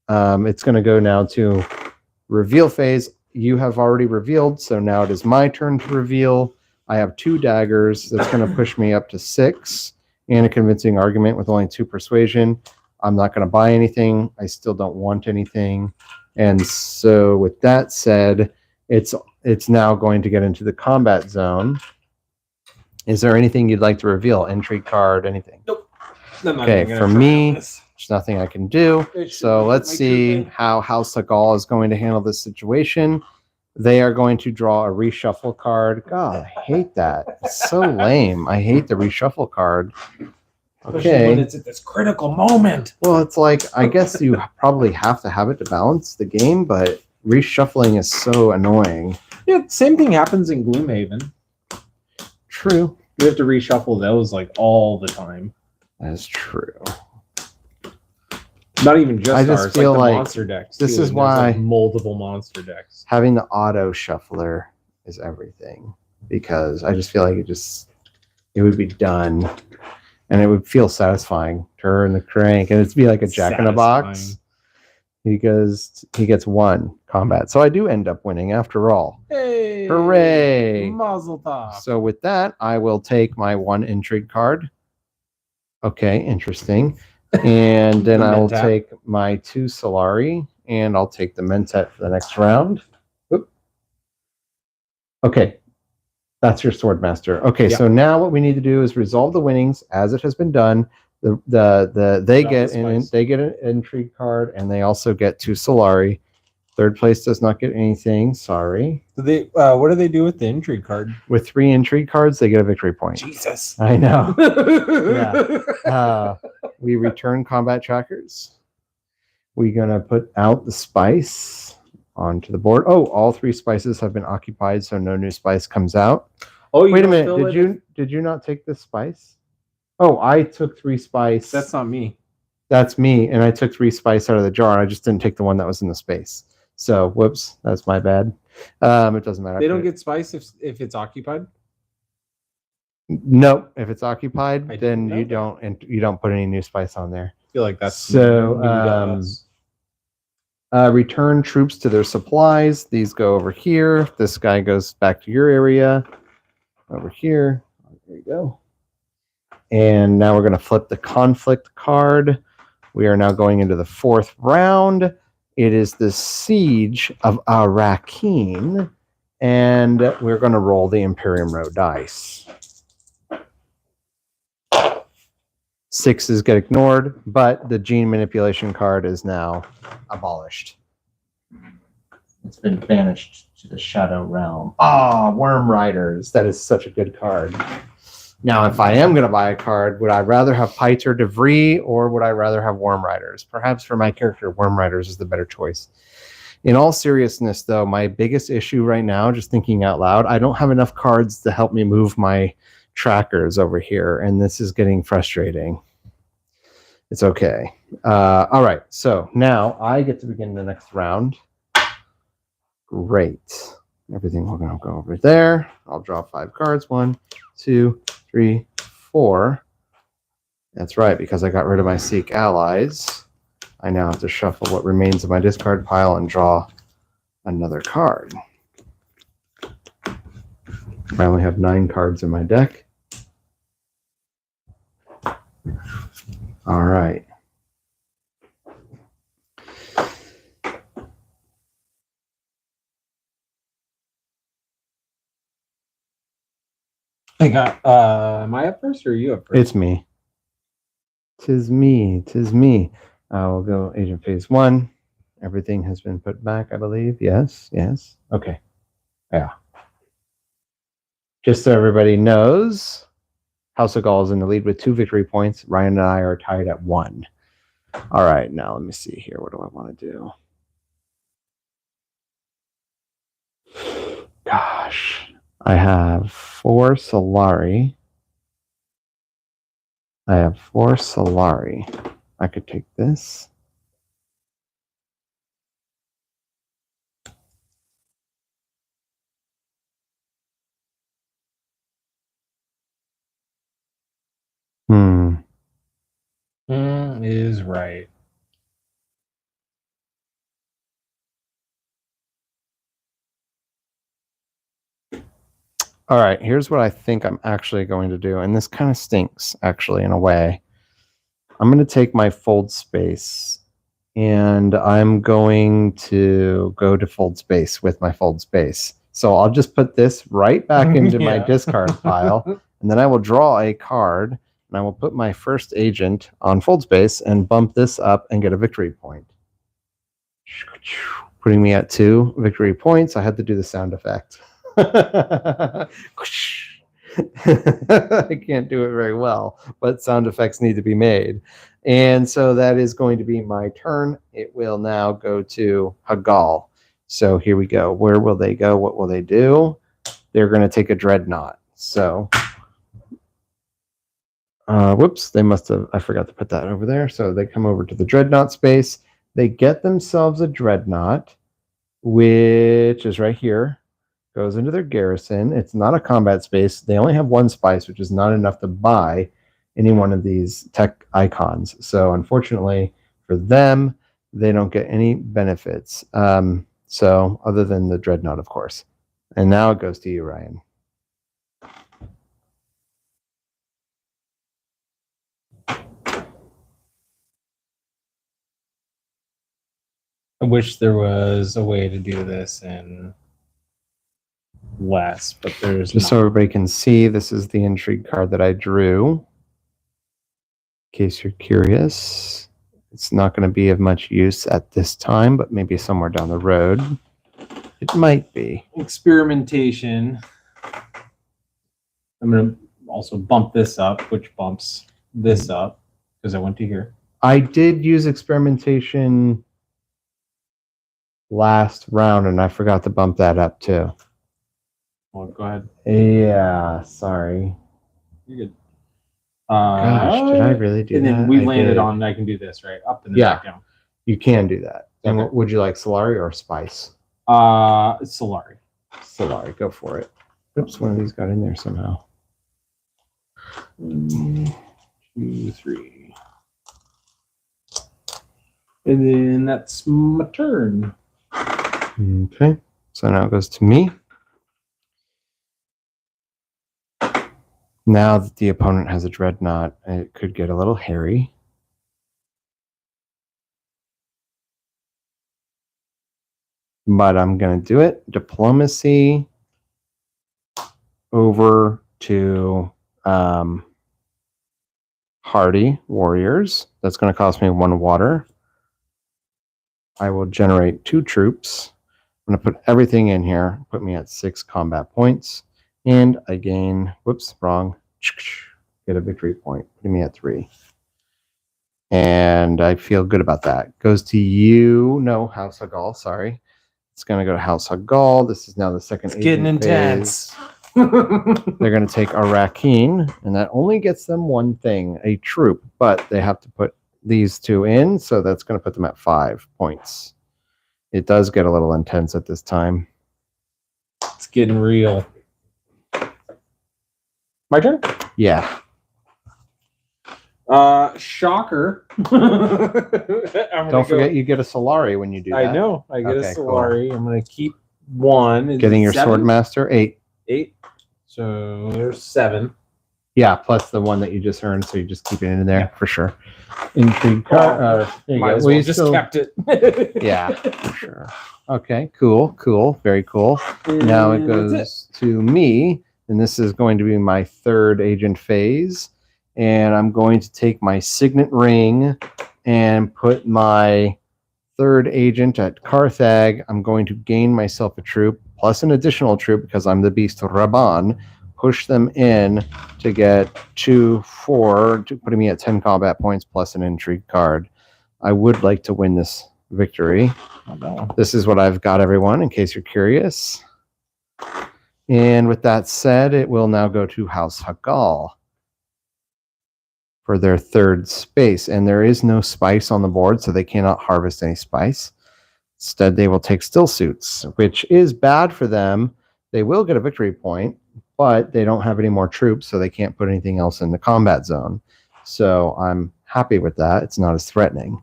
It's going to go now to reveal phase. You have already revealed, so now it is my turn to reveal. I have 2 daggers. That's going to push me up to 6 and a convincing argument with only 2 persuasion. I'm not going to buy anything. I still don't want anything. And so with that said, it's now going to get into the combat zone. Is there anything you'd like to reveal? Entry card, anything? Nope. Okay, for me, there's nothing I can do. So let's see how House Seagal is going to handle this situation. They are going to draw a reshuffle card. God, I hate that. It's so lame. I hate the reshuffle card. Especially when it's at this critical moment. Well, it's like, I guess you probably have to have it to balance the game, but reshuffling is so annoying. Yeah, same thing happens in Gloomhaven. True. You have to reshuffle those like all the time. That's true. Not even just I just ours, feel like the like monster decks. this too. is There's, why- like, multiple monster decks. Having the auto shuffler is everything because I just feel like it would be done and it would feel satisfying. Turn the crank and it'd be like a jack in a box because he gets 1 combat. So I do end up winning after all. Hey! Hooray! Mazel tov. So with that, I will take my 1 intrigue card. Okay, interesting. And then The I will Mentat. take my 2 Solari, and I'll take the Mentat for the next round. Oop. Okay, that's your Swordmaster. Okay, Yeah. so now what we need to do is resolve the winnings as it has been done. They Without get the spice. they get an intrigue card, and they also get 2 Solari. Third place does not get anything. Sorry. So they, what do they do with the intrigue card? With 3 intrigue cards, they get a victory point. Jesus. I know. We return combat trackers. We're going to put out the spice onto the board. Oh, all 3 spices have been occupied, so no new spice comes out. Oh, you Wait a don't minute. fill Did you not take this spice? Oh, I took 3 spice. That's not me. That's me, and I took 3 spice out of the jar. I just didn't take the one that was in the space. So, whoops, that's my bad. It doesn't matter. They don't get spice if it's occupied. No, if it's occupied, I then didn't know you don't put any new spice on there. I feel like that's So, new to us. Return troops to their supplies. These go over here. This guy goes back to your area. Over here. There you go. And now we're going to flip the conflict card. We are now going into the 4th round. It is the Siege of Arrakeen. And we're going to roll the Imperium Row dice. 6s get ignored, but the gene manipulation card is now abolished. It's been banished to the Shadow Realm. Ah, Worm Riders. That is such a good card. Now, if I am going to buy a card, would I rather have Piter de Vries or would I rather have Worm Riders? Perhaps for my character, Worm Riders is the better choice. In all seriousness, though, my biggest issue right now, just thinking out loud, I don't have enough cards to help me move my trackers over here, and this is getting frustrating. It's okay. All right, so now I get to begin the next round. Great. Everything we're going to go over there. I'll draw 5 cards. 1, 2, 3, 4. That's right, because I got rid of my Seek Allies. I now have to shuffle what remains of my discard pile and draw another card. I only have 9 cards in my deck. All right. I got. Am I up first or are you up first? It's me. Tis me. Tis me. We'll go Agent Phase 1. Everything has been put back, I believe. Yes. Yes. Okay. Yeah. Just so everybody knows, House of Gaul is in the lead with 2 victory points. Ryan and I are tied at 1. All right. Now let me see here. What do I want to do? Gosh. I have 4 Solari. I could take this. Is right. All right, here's what I think I'm actually going to do. And this kind of stinks, actually, in a way. I'm going to take my fold space and I'm going to go to fold space with my fold space. So I'll just put this right back into my discard pile, and then I will draw a card, and I will put my first agent on fold space and bump this up and get a victory point. Putting me at 2 victory points. I had to do the sound effect. I can't do it very well, but sound effects need to be made. And so that is going to be my turn. It will now go to Hagal. So here we go. Where will they go? What will they do? They're going to take a dreadnought. So, whoops, they must have, I forgot to put that over there. So they come over to the dreadnought space. They get themselves a dreadnought, which is right here. Goes into their garrison. It's not a combat space. They only have 1 spice, which is not enough to buy any one of these tech icons. So unfortunately for them, they don't get any benefits. So other than the dreadnought, of course. And now it goes to you, Ryan. I wish there was a way to do this in less, but there's just so everybody can see, this is the intrigue card that I drew. In case you're curious, it's not going to be of much use at this time, but maybe somewhere down the road it might be. Experimentation. I'm going to also bump this up, which bumps this up because I went to here. I did use experimentation last round, and I forgot to bump that up too. Well, go ahead. Yeah, sorry. You're good. Gosh, did I really do that? And then we landed on, I can do this, right? Up and then back down. You can do that. Okay. And would you like Solari or Spice? Solari. Solari, go for it. Oops, one of these got in there somehow. 1, 2, 3. And then that's my turn. Okay, so now it goes to me. Now that the opponent has a dreadnought, it could get a little hairy. But I'm going to do it. Diplomacy over to Hardy Warriors. That's going to cost me 1 water. I will generate 2 troops. I'm going to put everything in here, put me at 6 combat points. And I gain, whoops, wrong, get a victory point, putting me at 3. And I feel good about that. Goes to you, no, House Hagal, sorry. It's going to go to House Hagal. This is now the second. It's getting intense. They're going to take Arakeen, and that only gets them 1 thing, a troop, but they have to put these 2 in, so that's going to put them at 5 points It does get a little intense at this time. It's getting real. My turn? Yeah. Shocker. Don't forget you get a Solari when you do that. I know. I get Okay, a cool. Solari. I'm going to keep 1. Is Getting it your 7? Swordmaster 8. 8. So there's 7. Yeah, plus the one that you just earned, so you just keep it in there for sure. Intrigue card. There you Might go. as Well, well you just still- kept it. Yeah, for sure. Okay, cool. Very cool. Now it goes to me, and this is going to be my 3rd agent phase. And I'm going to take my signet ring and put my 3rd agent at Carthag. I'm going to gain myself a troop, plus an additional troop because I'm the beast Raban. Push them in to get 4, putting me at 10 combat points plus an intrigue card. I would like to win this victory. This is what I've got, everyone, in case you're curious. And with that said, it will now go to House Hagal for their 3rd space. And there is no spice on the board, so they cannot harvest any spice. Instead, they will take still suits, which is bad for them. They will get a victory point, but they don't have any more troops, so they can't put anything else in the combat zone. So I'm happy with that. It's not as threatening.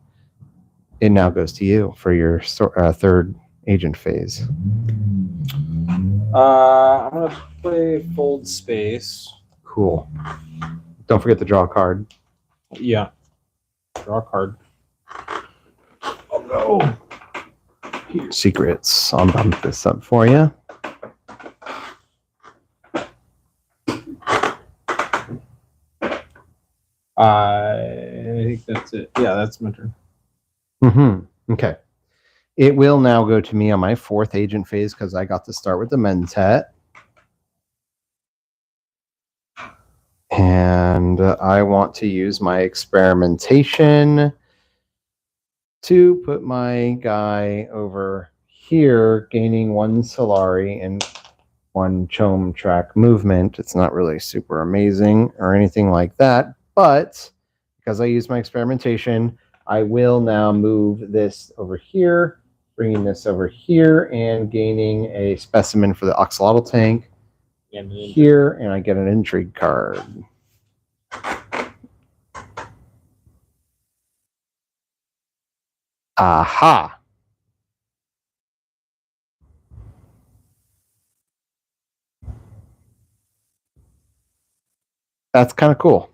It now goes to you for your 3rd agent phase. I'm going to play Fold Space. Cool. Don't forget to draw a card. Yeah. Draw a card. Oh, no. Secrets. I'll bump this up for you. I think that's it. Yeah, that's my turn. Okay. It will now go to me on my 4th agent phase because I got to start with the Mentat. And I want to use my experimentation to put my guy over here, gaining 1 Solari and 1 Chom track movement. It's not really super amazing or anything like that, but because I use my experimentation, I will now move this over here, bringing this over here, and gaining a specimen for the Axolotl tank here, and I get an intrigue card. Aha! That's kind of cool.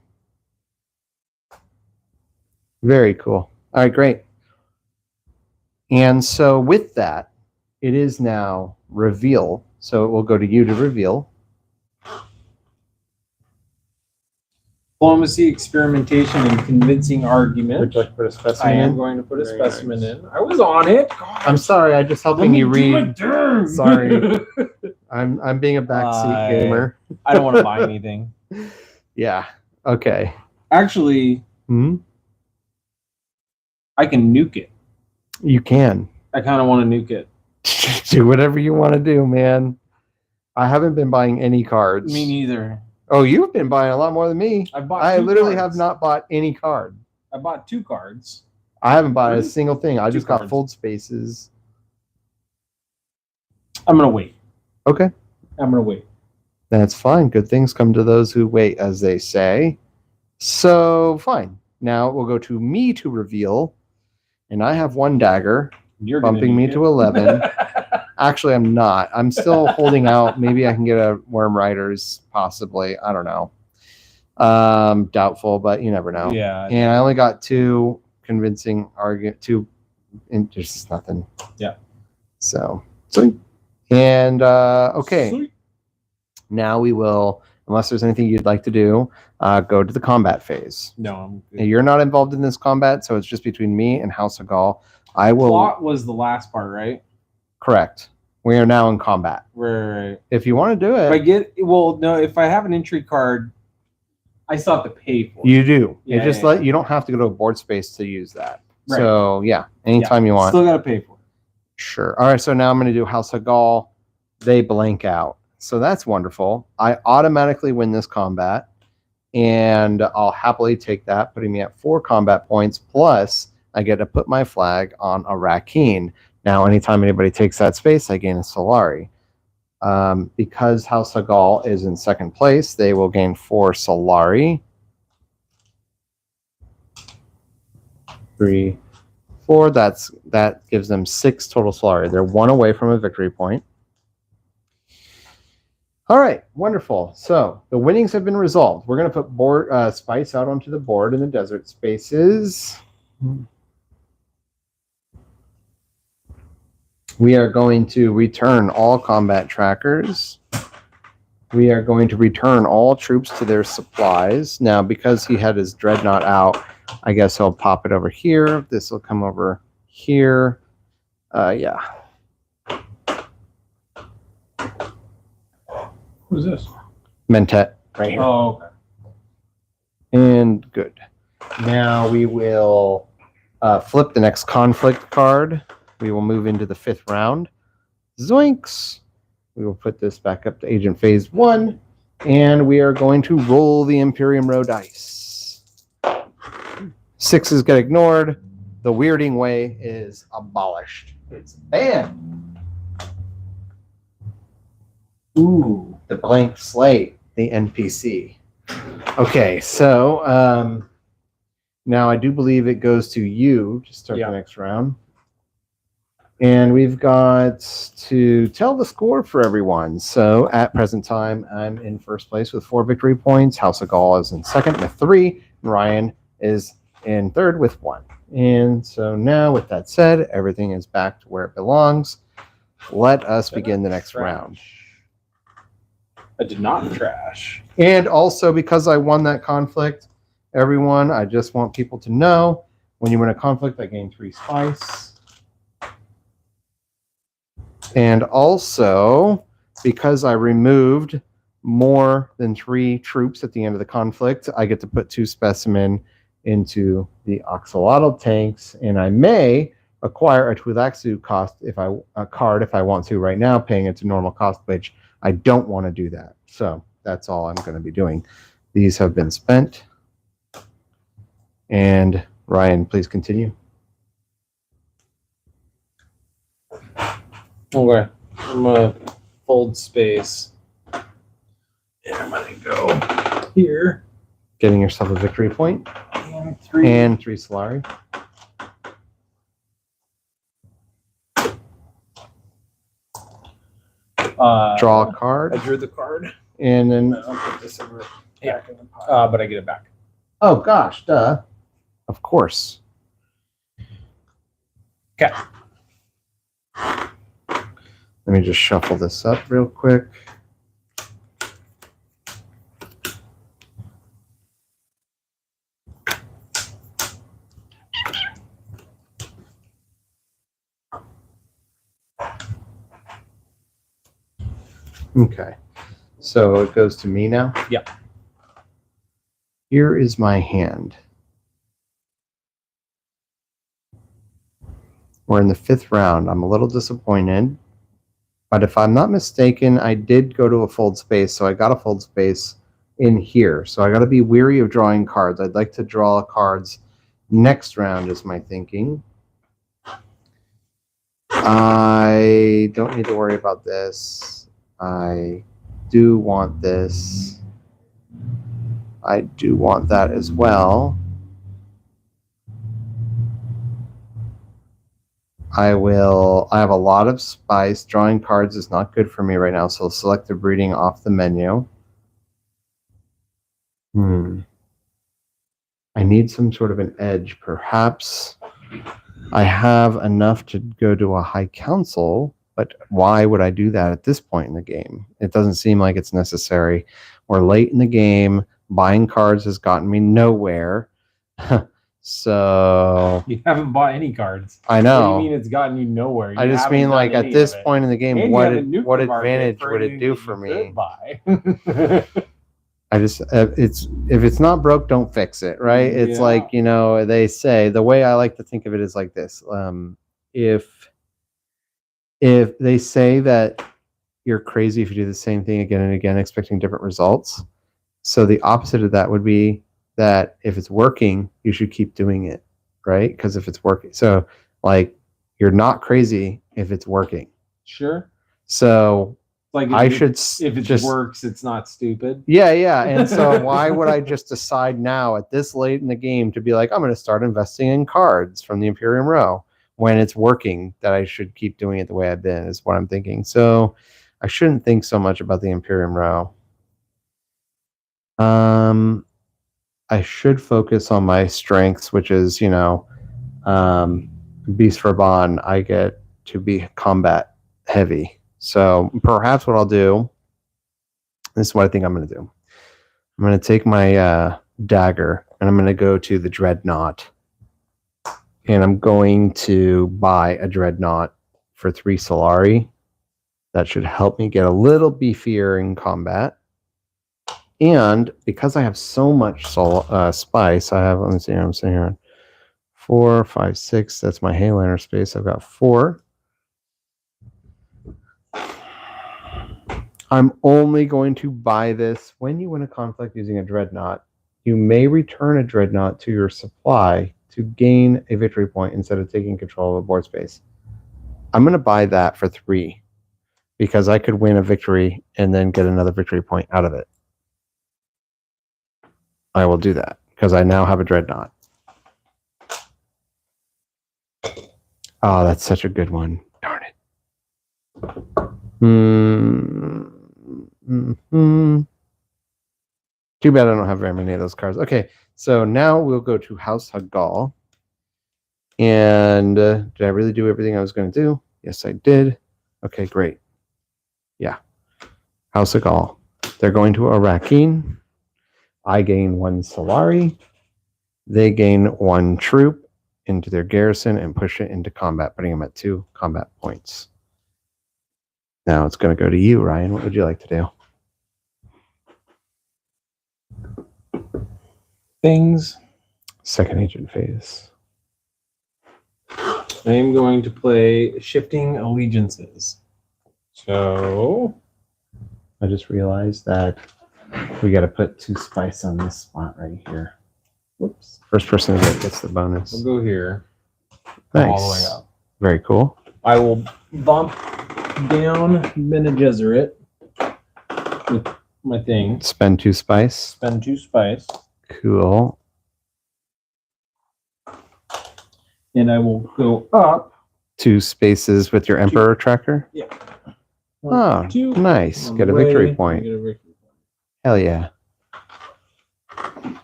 Very cool. All right, great. And so with that, it is now reveal. So it will go to you to reveal. Diplomacy, experimentation, and convincing argument. Would you like to put a specimen I am in? going to put a Very specimen nice. in. I was on it. God. I'm sorry, I'm just helping you read. Sorry. I I'm being a backseat gamer. don't want to buy anything. Yeah. Okay. Actually, I can nuke it. You can. I kind of want to nuke it. Do whatever you want to do, man. I haven't been buying any cards. Me neither. Oh, you've been buying a lot more than me. I literally have not bought any card. I bought 2 cards. I haven't bought Really? a single thing. I 2 just got cards. fold spaces. I'm going to wait. Okay. I'm going to wait. That's fine. Good things come to those who wait, as they say. So, fine. Now we'll go to me to reveal. And I have 1 dagger, You're bumping me to 11. Actually, I'm not. I'm still holding out. Maybe I can get a Worm Riders, possibly. I don't know. Doubtful, but you never know. Yeah. And I only got 2 convincing argument. 2. And just nothing. Yeah. So, sweet. And okay. Sweet. Now we will, unless there's anything you'd like to do, go to the combat phase. No, I'm good. You're not involved in this combat, so it's just between me and House of Gaul. I will. Plot was the last part, right? Correct. We are now in combat. Right. If you want to do If I it, get no, if I have an intrigue card, I still have to pay for it. you do. Yeah, You don't have to go to a board space to use that. Right. So yeah, anytime you want. Still got to pay for it. Sure. All right. So now I'm going to do House of Gaul. They blank out. So that's wonderful. I automatically win this combat, and I'll happily take that, putting me at 4 combat points. Plus, I get to put my flag on a Rakeen. Now, anytime anybody takes that space, I gain a Solari. Because House Hagal is in second place, they will gain 4 Solari. 3, 4. That gives them 6 total Solari. They're 1 away from a victory point. All right, wonderful. So the winnings have been resolved. We're going to put spice out onto the board in the desert spaces. We are going to return all combat trackers. We are going to return all troops to their supplies. Now, because he had his dreadnought out, I guess he'll pop it over here. This will come over here. Yeah. Who's this? Mentet, right here. Oh, okay. And good. Now we will flip the next conflict card. We will move into the 5th round. Zoinks! We will put this back up to Agent Phase 1. And we are going to roll the Imperium Row dice. 6s get ignored. The weirding way is abolished. It's banned. Ooh, the blank slate, the NPC. Okay, so now I do believe it goes to you to start the next round. And we've got to tell the score for everyone. So at present time, I'm in first place with 4 victory points. House of Gaul is in second with 3. And Ryan is in third with 1. And so now, with that said, everything is back to where it belongs. Let us begin the next round. I did not trash. And also, because I won that conflict, everyone, I just want people to know, when you win a conflict, I gain 3 spice. And also, because I removed more than 3 troops at the end of the conflict, I get to put 2 specimen into the axolotl tanks, and I may acquire a Twilaxu card if I want to right now, paying it to normal cost, which I don't want to do that. So that's all I'm going to be doing. These have been spent. And Ryan, please continue. Okay, I'm gonna fold space, and I'm gonna go here. Getting yourself a victory point. And 3. And 3 Solari. Draw a card. I drew the card. And then I'll put this over back in the pile. But I get it back. Oh gosh, duh. Of course. Okay. Let me just shuffle this up real quick. Okay. So it goes to me now? Yep. Here is my hand. We're in the 5th round. I'm a little disappointed. But if I'm not mistaken, I did go to a fold space, so I got a fold space in here. So I got to be weary of drawing cards. I'd like to draw cards next round is my thinking. I don't need to worry about this. I do want this. I do want that as well. I have a lot of spice. Drawing cards is not good for me right now, so selective breeding off the menu. I need some sort of an edge. Perhaps I have enough to go to a high council, but why would I do that at this point in the game? It doesn't seem like it's necessary. We're late in the game. Buying cards has gotten me nowhere. So you haven't bought any cards. I know. What do you mean it's gotten you nowhere? I just mean like at this point in the game, what advantage would it do for me? I just if it's not broke, don't fix it, right? It's like, you know, they say, the way I like to think of it is like this. If they say that you're crazy if you do the same thing again and again expecting different results, so the opposite of that would be that if it's working, you should keep doing it, right? Because if it's working, so like you're not crazy if it's working. Sure. So Like I if should if it just works, it's not stupid. Yeah. And so why would I just decide now at this late in the game to be like, I'm going to start investing in cards from the Imperium Row when it's working, that I should keep doing it the way I've been, is what I'm thinking. So I shouldn't think so much about the Imperium Row. I should focus on my strengths, which is, Beast for Bond. I get to be combat heavy. So perhaps what I'll do, this is what I think I'm going to do. I'm going to take my dagger and I'm going to go to the Dreadnought. And I'm going to buy a Dreadnought for 3 Solari. That should help me get a little beefier in combat. And because I have so much spice, I have, let me see, I'm saying here, 4, 5, 6. That's my Hayliner space. I've got 4. I'm only going to buy this when you win a conflict using a Dreadnought. You may return a Dreadnought to your supply to gain a victory point instead of taking control of a board space. I'm going to buy that for 3 because I could win a victory and then get another victory point out of it. I will do that because I now have a Dreadnought. Oh, that's such a good one. Darn it. Too bad I don't have very many of those cards. Okay, so now we'll go to House Hagal. And did I really do everything I was going to do? Yes, I did. Okay, great. Yeah. House Hagal. They're going to Arrakeen. I gain 1 Solari. They gain 1 troop into their garrison and push it into combat, putting them at 2 combat points. Now it's going to go to you, Ryan. What would you like to do? Things. Second agent phase. I am going to play Shifting Allegiances. So I just realized that we got to put 2 spice on this spot right here. Whoops. First person to get gets the bonus. we'll go here. Nice. All the way up. Very cool. I will bump down Bene Gesserit with my thing. Spend 2 spice. Spend 2 spice. Cool. And I will go up 2 spaces with your Emperor tracker. Yeah. Oh, 2. nice. Get a victory point. Hell yeah.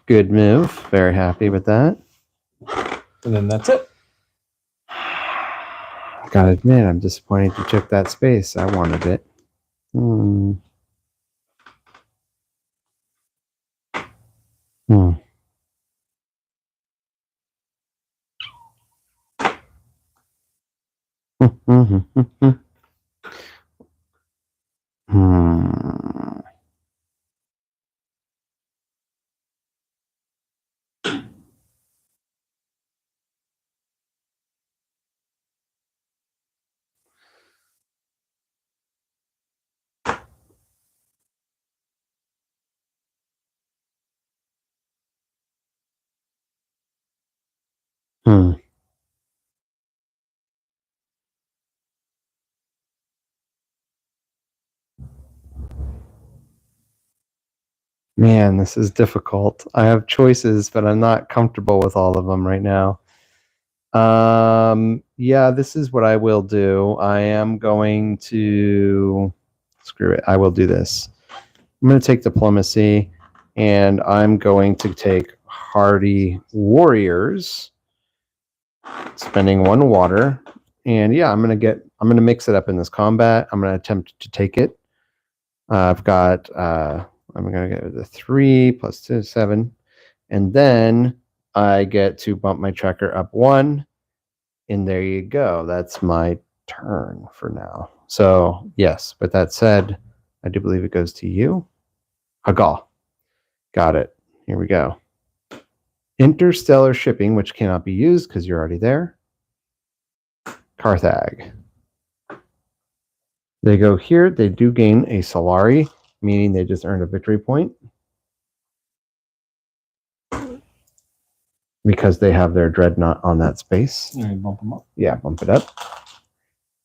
Good move. Very happy with that. And then that's it. I gotta admit, I'm disappointed you took that space. I wanted it. Hmm. Man, this is difficult. I have choices, but I'm not comfortable with all of them right now. Yeah, this is what I will do. I am going to screw it. I will do this. I'm going to take diplomacy, and I'm going to take hardy warriors, spending 1 water. And yeah, I'm going to mix it up in this combat. I'm going to attempt to take it. I've got, I'm going to get the 3 plus 2, 7. And then I get to bump my tracker up 1. And there you go. That's my turn for now. So, yes, with that said, I do believe it goes to you. Hagal. Got it. Here we go. Interstellar shipping, which cannot be used because you're already there. Carthag. They go here. They do gain a Solari, meaning they just earned a victory point. because they have their dreadnought on that space. Bump them up. Yeah, bump it up.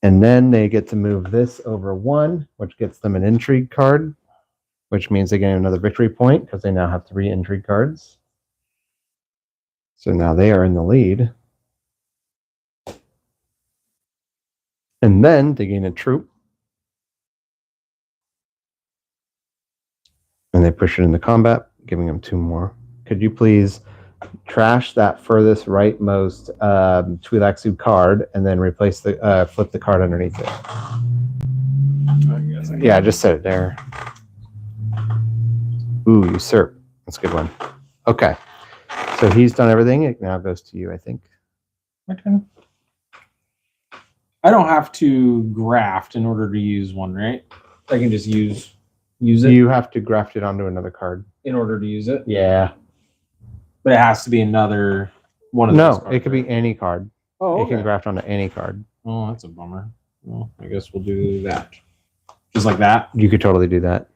And then they get to move this over 1, which gets them an intrigue card, which means they gain another victory point because they now have 3 intrigue cards. So now they are in the lead. And then they gain a troop. And they push it into combat, giving them 2 more. Could you please trash that furthest rightmost Twi'leksu card and then replace the flip the card underneath it? Yeah, I just set it there. Ooh, usurp. That's a good one. Okay. So he's done everything. It now goes to you, I think. My turn. I don't have to graft in order to use one, right? I can just use it. You have to graft it onto another card in order to use it. Yeah. But it has to be another one of those No, cards, it could be any card. Oh, It can graft onto any card. Oh, that's a bummer. Well, I guess we'll do that. Just like that. You could totally do that.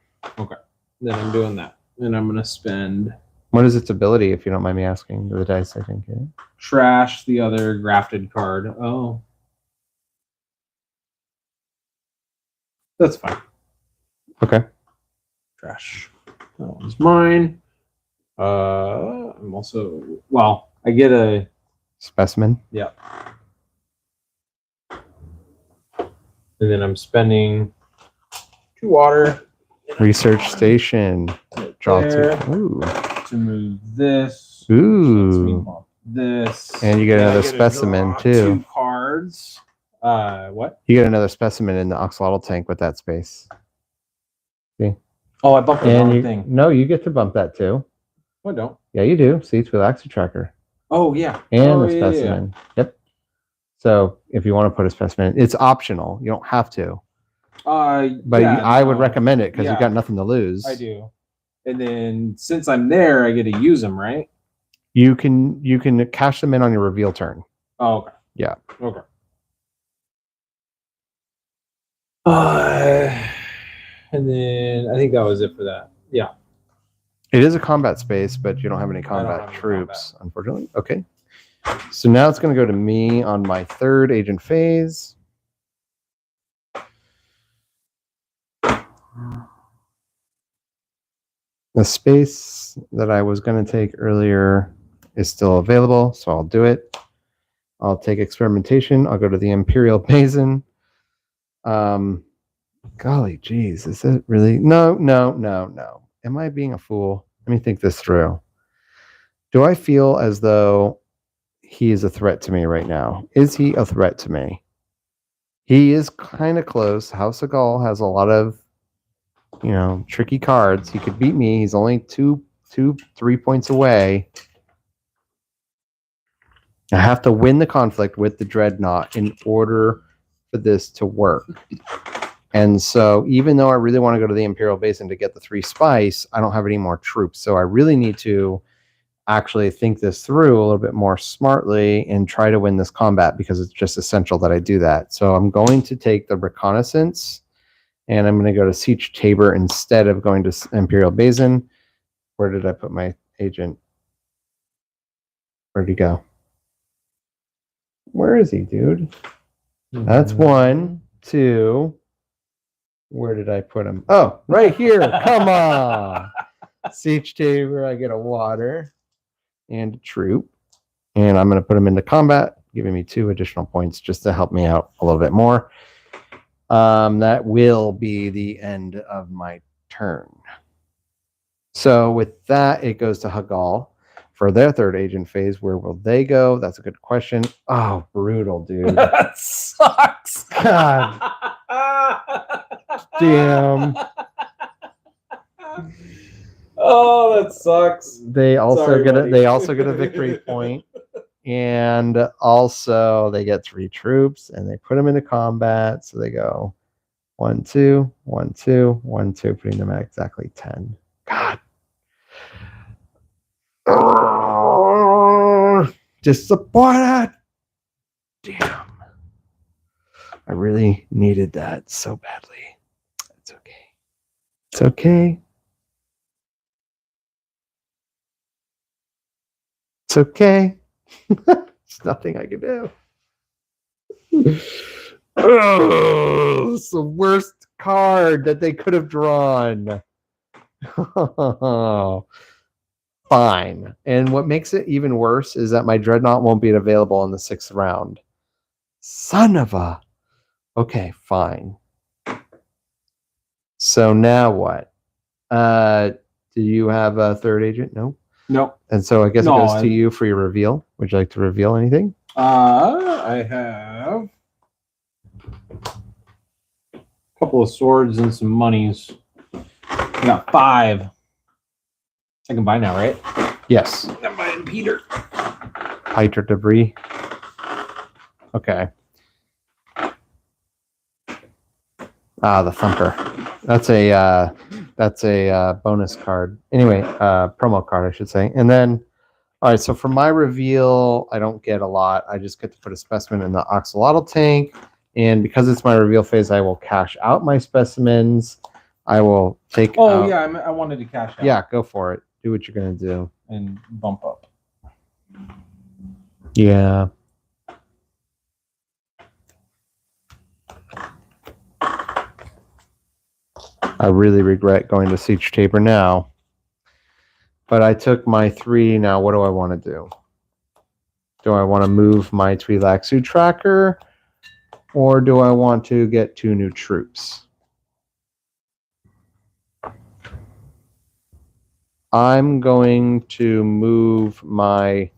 Then I'm doing that. And I'm going to spend What is its ability, if you don't mind me asking? The dice, I think. Yeah. trash the other grafted card. Oh. That's fine. Okay. Trash. That one's mine. I'm also, well, I get a Specimen. yeah. And then I'm spending 2 water. Research station. Draw there. 2. Ooh. To move this. Ooh. This. And you get another I get to specimen, draw too. 2 cards. What? You get another specimen in the Oxalotl tank with that space. Oh, I bumped the And wrong you, thing. no, you get to bump that too. Oh, I don't. Yeah, you do. See, it's Twi'leksu tracker. Oh, yeah. And the yeah, specimen. Yep. So if you want to put a specimen, it's optional. You don't have to. But I would recommend it because you've got nothing to lose. I do. And then since I'm there, I get to use them, right? You can cash them in on your reveal turn. Oh, okay. Yeah. Okay. And then I think that was it for that. Yeah. It is a combat space, but you don't have any combat troops, unfortunately. Okay. So now it's going to go to me on my 3rd agent phase. The space that I was going to take earlier is still available, so I'll do it. I'll take experimentation. I'll go to the Imperial Basin. Golly geez, is it really? No. Am I being a fool? Let me think this through. Do I feel as though he is a threat to me right now? Is he a threat to me? He is kind of close. House of Gaul has a lot of, tricky cards. He could beat me. He's only 3 points away. I have to win the conflict with the Dreadnought in order for this to work. And so even though I really want to go to the Imperial Basin to get the 3 spice, I don't have any more troops. So I really need to actually think this through a little bit more smartly and try to win this combat because it's just essential that I do that. So I'm going to take the reconnaissance and I'm going to go to Siege Tabor instead of going to Imperial Basin. Where did I put my agent? Where'd he go? Where is he, dude? That's 1, 2. Where did I put him? Oh, right here. Come on. Siege Tabor. I get a water and a troop. And I'm going to put him into combat, giving me 2 additional points just to help me out a little bit more. That will be the end of my turn. So with that, it goes to Hagal for their 3rd agent phase. Where will they go? That's a good question. Oh, brutal, dude. That sucks. God damn. Oh, that sucks. They also Sorry, get buddy. they also get a victory point, and also they get 3 troops, and they put them into combat. So they go 1, 2, 1, 2, 1, 2, putting them at exactly 10. God. Disappointed. Damn. I really needed that so badly. It's okay. It's okay. It's It's okay. There's nothing I can do. Oh, it's the worst card that they could have drawn. Fine. And what makes it even worse is that my Dreadnought won't be available in the 6th round. Son of a... Okay, fine. So now what? Do you have a third agent? No? Nope. And so I guess No, it goes to you for your reveal. Would you like to reveal anything? I have a couple of swords and some monies. I got 5. I can buy now, right? Yes. I'm buying Peter. Height or debris. Okay. The Thumper. That's a bonus card. Anyway, promo card, I should say. And then, all right. So for my reveal, I don't get a lot. I just get to put a specimen in the axolotl tank, and because it's my reveal phase, I will cash out my specimens. I will take. Oh yeah, I wanted to cash out. Yeah, go for it. Do what you're gonna do. And bump up. Yeah. I really regret going to Siege Tabor now. But I took my 3. Now, what do I want to do? Do I want to move my Twi'leksu tracker? Or do I want to get 2 new troops? I'm going to move my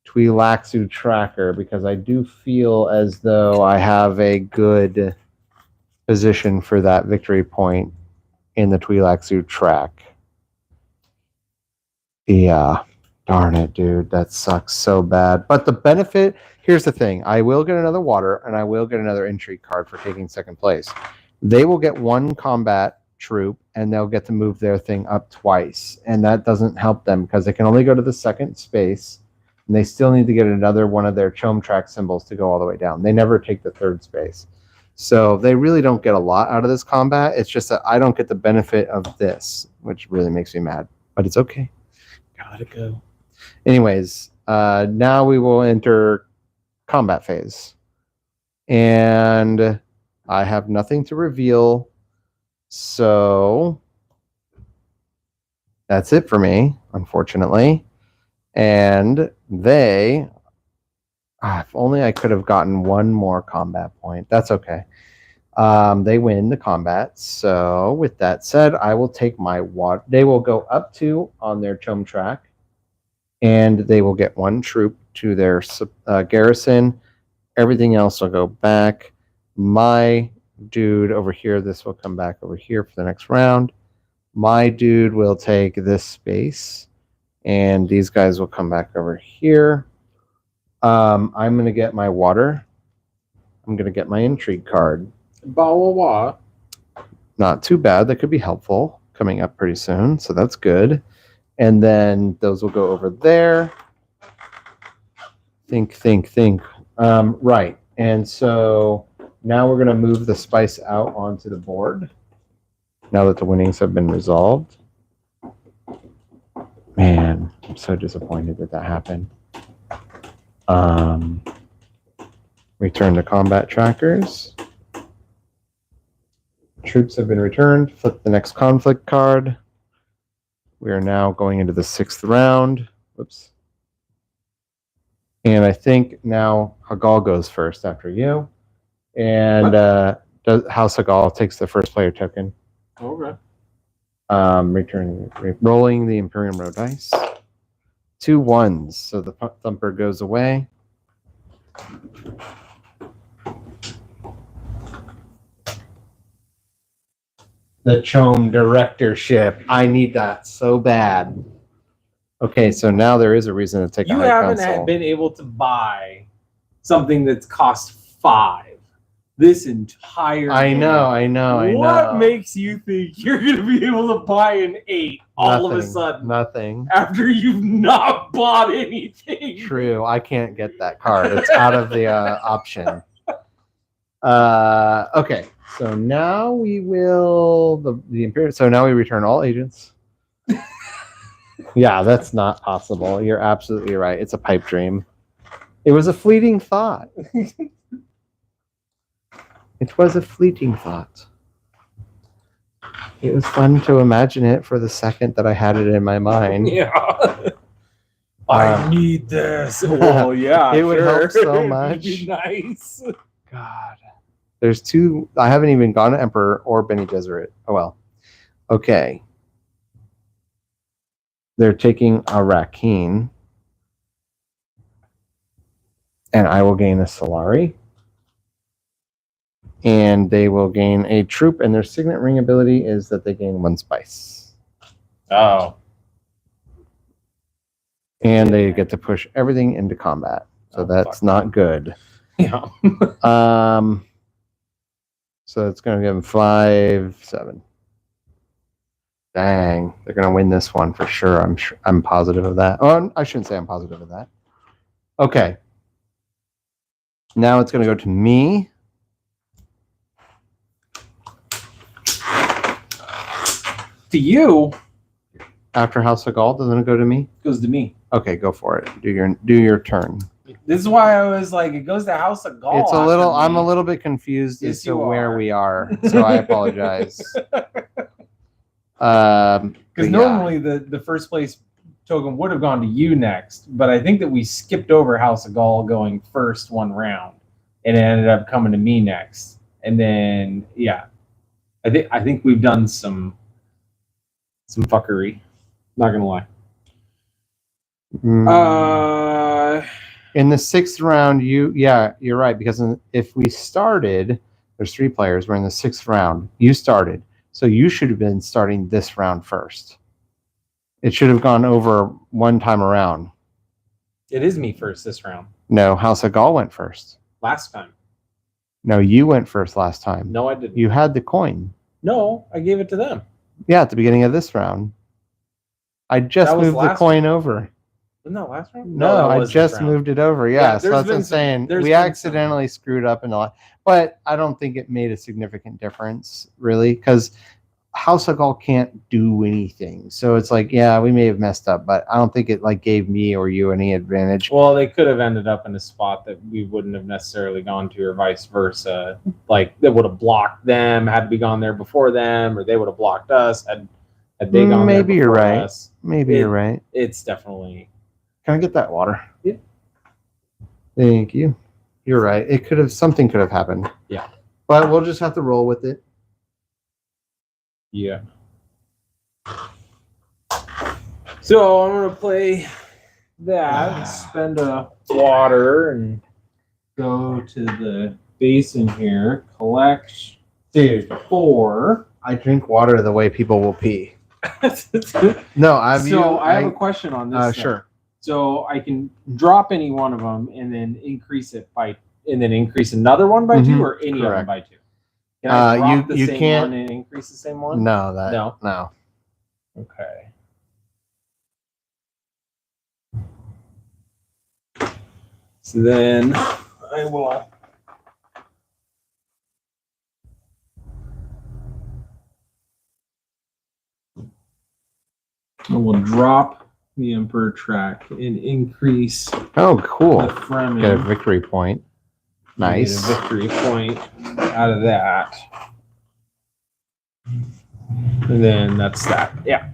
Twi'leksu tracker because I do feel as though I have a good position for that victory point in the Twi'leksu track. Yeah, darn it, dude. That sucks so bad. But the benefit, here's the thing. I will get another water, and I will get another intrigue card for taking 2nd place. They will get 1 combat troop, and they'll get to move their thing up twice. And that doesn't help them because they can only go to the 2nd space, and they still need to get another one of their Chom track symbols to go all the way down. They never take the 3rd space. So they really don't get a lot out of this combat. It's just that I don't get the benefit of this, which really makes me mad. But it's okay. Gotta let it go. Anyways, now we will enter combat phase. And I have nothing to reveal. So that's it for me, unfortunately. And they... if only I could have gotten 1 more combat point. That's okay. They win the combat. So with that said, I will take my water. They will go up 2 on their Chom track, and they will get 1 troop to their garrison. Everything else will go back. My dude over here, this will come back over here for the next round. My dude will take this space, and these guys will come back over here. I'm going to get my water. I'm going to get my intrigue card. Blah, blah, blah. Not too bad. That could be helpful coming up pretty soon. So that's good. And then those will go over there. Think. Right. And so now we're going to move the spice out onto the board. Now that the winnings have been resolved. Man, I'm so disappointed that happened. Return to combat trackers. Troops have been returned. Flip the next conflict card. We are now going into the 6th round. Whoops. And I think now Hagal goes first after you. And House Hagal takes the first player token. Okay. Rolling the Imperium Row dice. 2 1s. So the Thumper goes away. The Chom directorship. I need that so bad. Okay, so now there is a reason to take You a high haven't council. been able to buy something that's cost 5 this entire I game. know. What makes you think you're going to be able to buy an 8 all of a sudden? Nothing. After you've not bought anything. True. I can't get that card. It's out of the option. Okay. So now we will the Imperial. So now we return all agents. Yeah, that's not possible. You're absolutely right. It's a pipe dream. It was a fleeting thought. It was a fleeting thought. It was fun to imagine it for the second that I had it in my mind. Yeah. I need this. Well, yeah, it would help so It'd much. be nice. God. There's two. I haven't even gone to Emperor or Bene Gesserit. Oh, well. Okay. They're taking a Rakeen. And I will gain a Solari. And they will gain a troop. And their signet ring ability is that they gain 1 spice. Oh. And they get to push everything into combat. So that's not good. Yeah. So it's going to give them 5, 7. Dang, they're going to win this one for sure. I'm positive of that. Oh, I shouldn't say I'm positive of that. Okay. Now it's going to go to me. To you. After House of Gaul, doesn't it go to me? Goes to me. Okay, go for it. Do your turn. This is why I was like, it goes to House of Gaul. It's a little. I'm a little bit confused as to where we are, so I apologize. Because normally the first place token would have gone to you next, but I think that we skipped over House of Gaul going first one round, and it ended up coming to me next. And then I think we've done some fuckery. Not gonna lie. In the 6th round, you're right, because if we started, there's 3 players. We're in the 6th round. You started, so you should have been starting this round first. It should have gone over one time around. It is me first this round. No, House of Gaul went first. Last time. No, you went first last time. No, I didn't. You had the coin. No, I gave it to them. Yeah, at the beginning of this round. I just moved the coin over. Wasn't that last round? No, I just moved it over. Yeah, so that's what I'm saying. We accidentally screwed up in the last, but I don't think it made a significant difference, really, because House of Gaul can't do anything. So it's like, yeah, we may have messed up, but I don't think it gave me or you any advantage. Well, they could have ended up in a spot that we wouldn't have necessarily gone to, or vice versa. Like they would have blocked them had we gone there before them, or they would have blocked us had they gone there before you're right. us. Maybe you're right. It's definitely. Can I get that water? Yeah. Thank you. You're right. Something could have happened. Yeah. But we'll just have to roll with it. Yeah. So I'm gonna play that, spend a water, and go to the basin here. Collect 4. I drink water the way people will pee. No, I have a question on this. Sure. So I can drop any one of them and then increase another one by 2, or any of them by 2. Can I drop the same can't, one and increase the same one? No, no. Okay. So then I will. I will drop the Emperor track and increase. Oh, cool! The Fremen. Get a victory point. Nice. Get a victory point out of that, and then that's that. Yeah.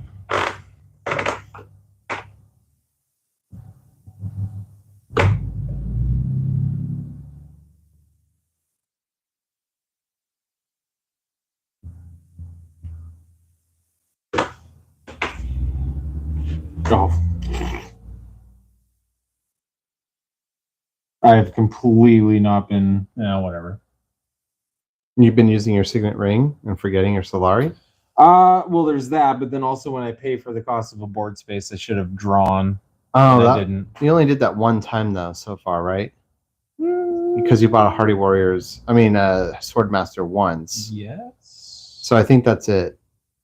Oh. I have completely not been. Whatever. You've been using your signet ring and forgetting your Solari? Well, there's that, but then also when I pay for the cost of a board space, I should have drawn. Oh, I didn't. You only did that one time though, so far, right? Because you bought a Swordmaster once. Yes. So I think that's it.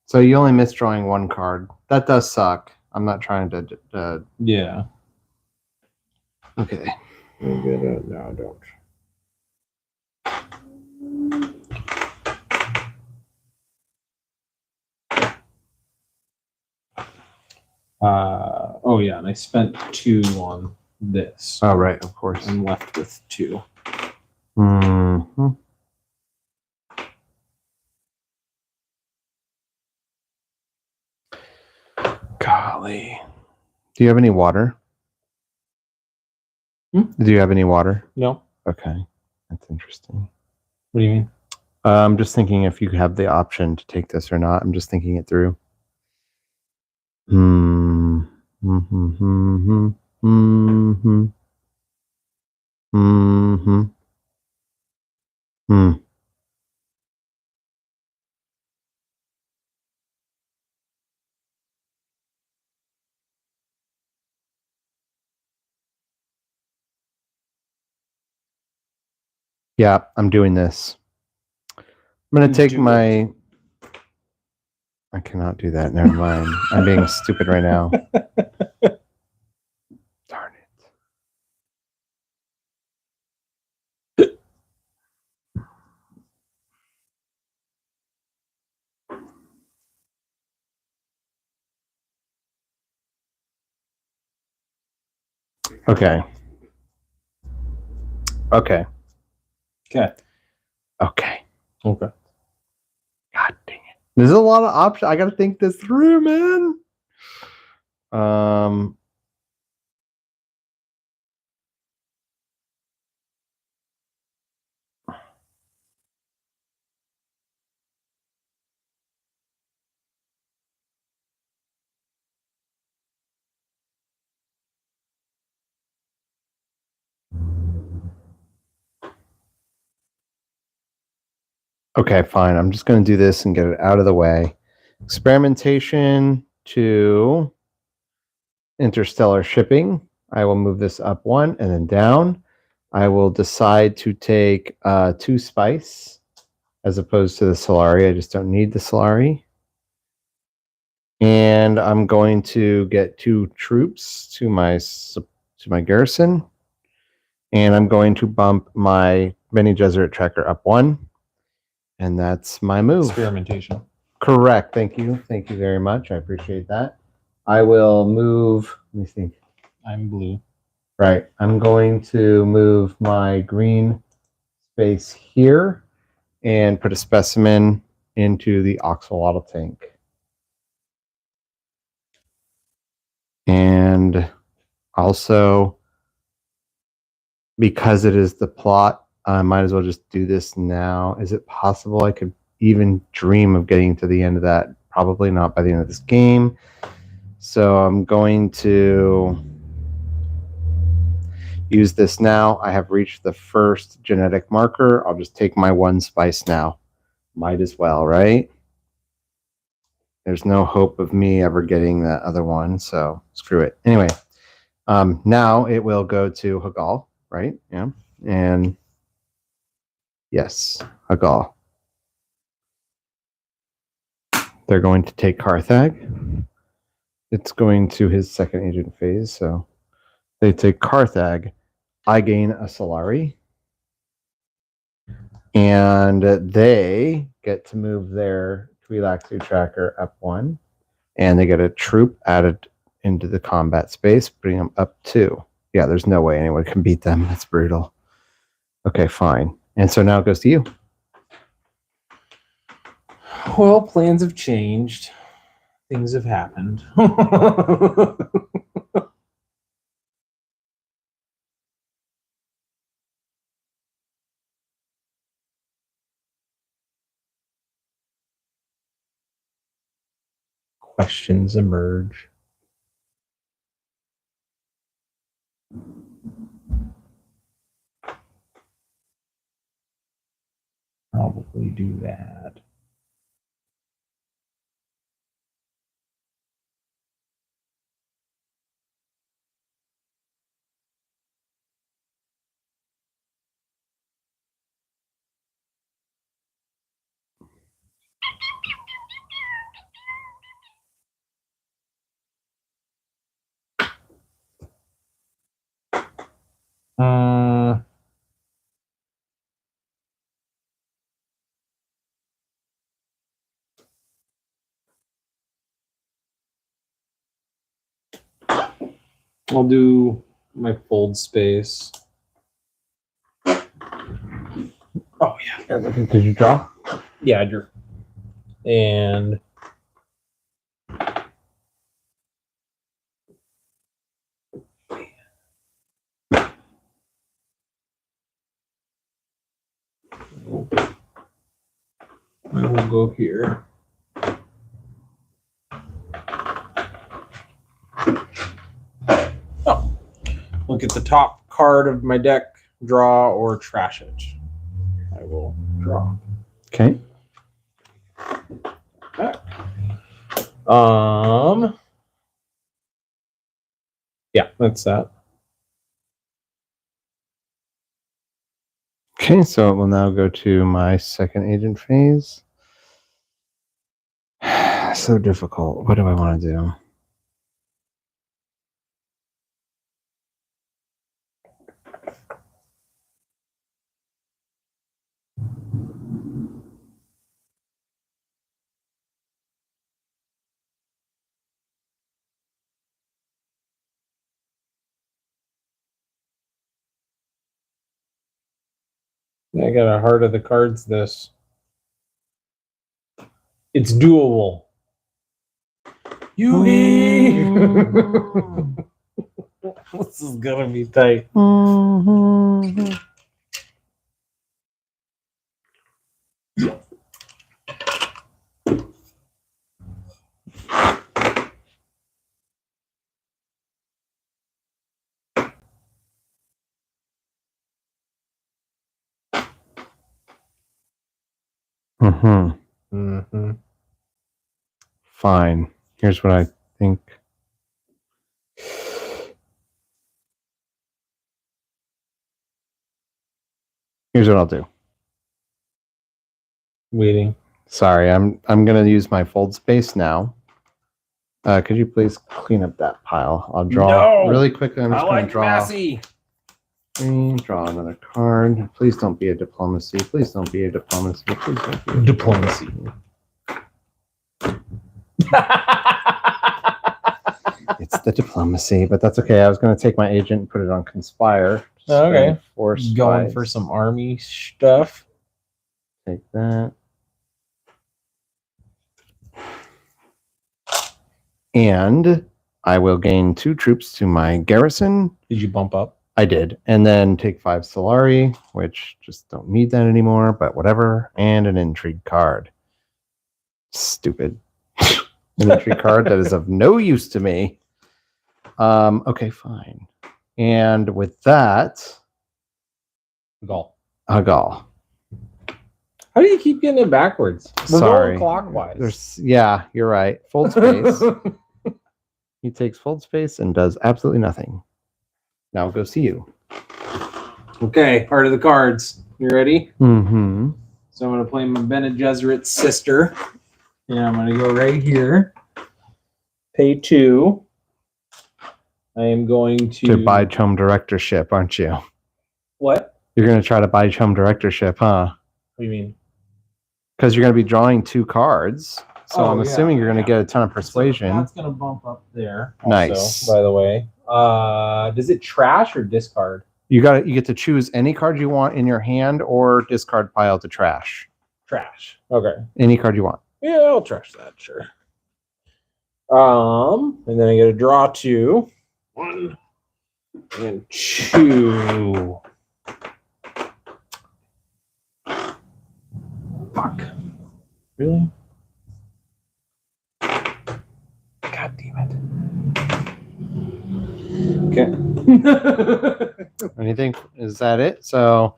So you only missed drawing 1 card. That does suck. I'm not trying to. Yeah. Okay. No, don't. Oh yeah, and I spent 2 on this. Oh, right, of course. I'm left with 2. Mm-hmm. Golly. Do you have any water? Do you have any water? No. Okay. That's interesting. What do you mean? I'm just thinking if you have the option to take this or not. I'm just thinking it through. Hmm. Mm-hmm. Mm-hmm. Mm-hmm. Hmm. Yeah, I'm doing this. I'm going to take my... I cannot do that. Never mind. I'm being stupid right now. Darn it. Okay. Okay. Okay. Okay. Okay. God dang it. There's a lot of options. I got to think this through, man. Okay, fine. I'm just going to do this and get it out of the way. Experimentation to interstellar shipping. I will move this up 1 and then down. I will decide to take 2 spice as opposed to the Solari. I just don't need the Solari. And I'm going to get 2 troops to my garrison. And I'm going to bump my Bene Gesserit tracker up 1. And that's my move. Experimentation. Correct. Thank you. Thank you very much. I appreciate that. I will move. Let me think. I'm blue. Right. I'm going to move my green space here and put a specimen into the Oxalotl tank. And also, because it is the plot, I might as well just do this now. Is it possible I could even dream of getting to the end of that? Probably not by the end of this game. So I'm going to use this now. I have reached the first genetic marker. I'll just take my 1 spice now. Might as well, right? There's no hope of me ever getting that other one, so screw it. Anyway, now it will go to Hagal, right? Yeah. And yes, Hagal. They're going to take Carthag. It's going to his second agent phase, so they take Carthag. I gain a Solari. And they get to move their Twi'lexu tracker up 1. And they get a troop added into the combat space, bring them up 2. Yeah, there's no way anyone can beat them. That's brutal. Okay, fine. And so now it goes to you. Well, plans have changed. Things have happened. Questions emerge. Probably do that. I'll do my fold space. Oh yeah. Did you draw? Yeah, I drew. And I will go here. Oh, look at the top card of my deck, draw or trash it. I will draw. Okay. Yeah, that's that. Okay, so it will now go to my second agent phase. So difficult. What do I want to do? I got a heart of the cards this. It's doable. Yugi! This is gonna be tight. Mm-hmm. Fine. Here's what I think. Here's what I'll do. Waiting. Sorry, I'm gonna use my fold space now. Could you please clean up that pile? I'll draw really quickly. I'm just gonna draw. Massey. Draw another card. Please don't be a diplomacy. Please don't be a diplomacy. Please don't be a Diplomacy. It's the diplomacy, but that's okay. I was going to take my agent and put it on conspire. Okay. Force Going for some army stuff. Take that. And I will gain 2 troops to my garrison. Did you bump up? I did. And then take 5 Solari, which just don't need that anymore, but whatever. And an intrigue card. Stupid. An intrigue card that is of no use to me. Okay, fine. And with that, Gaul. Gaul. How do you keep getting it backwards? We're Sorry. going clockwise. Yeah, you're right. Fold space. He takes fold space and does absolutely nothing. Now we'll go see you. Okay, heart of the cards. You ready? Mm-hmm. So I'm going to play my Bene Gesserit's sister. And I'm going to go right here. Pay 2. I am going to buy Chum directorship, aren't you? What? You're going to try to buy Chum directorship, huh? What do you mean? Because you're going to be drawing 2 cards. So I'm assuming you're going to get a ton of persuasion. So that's going to bump up there. Nice. Also, by the way. Does it trash or discard? You get to choose any card you want in your hand or discard pile to trash. Trash. Okay. Any card you want. Yeah, I'll trash that, sure. And then I get to draw 2. 1 and 2. Fuck. Really? God damn it. Okay. Anything? Is that it? So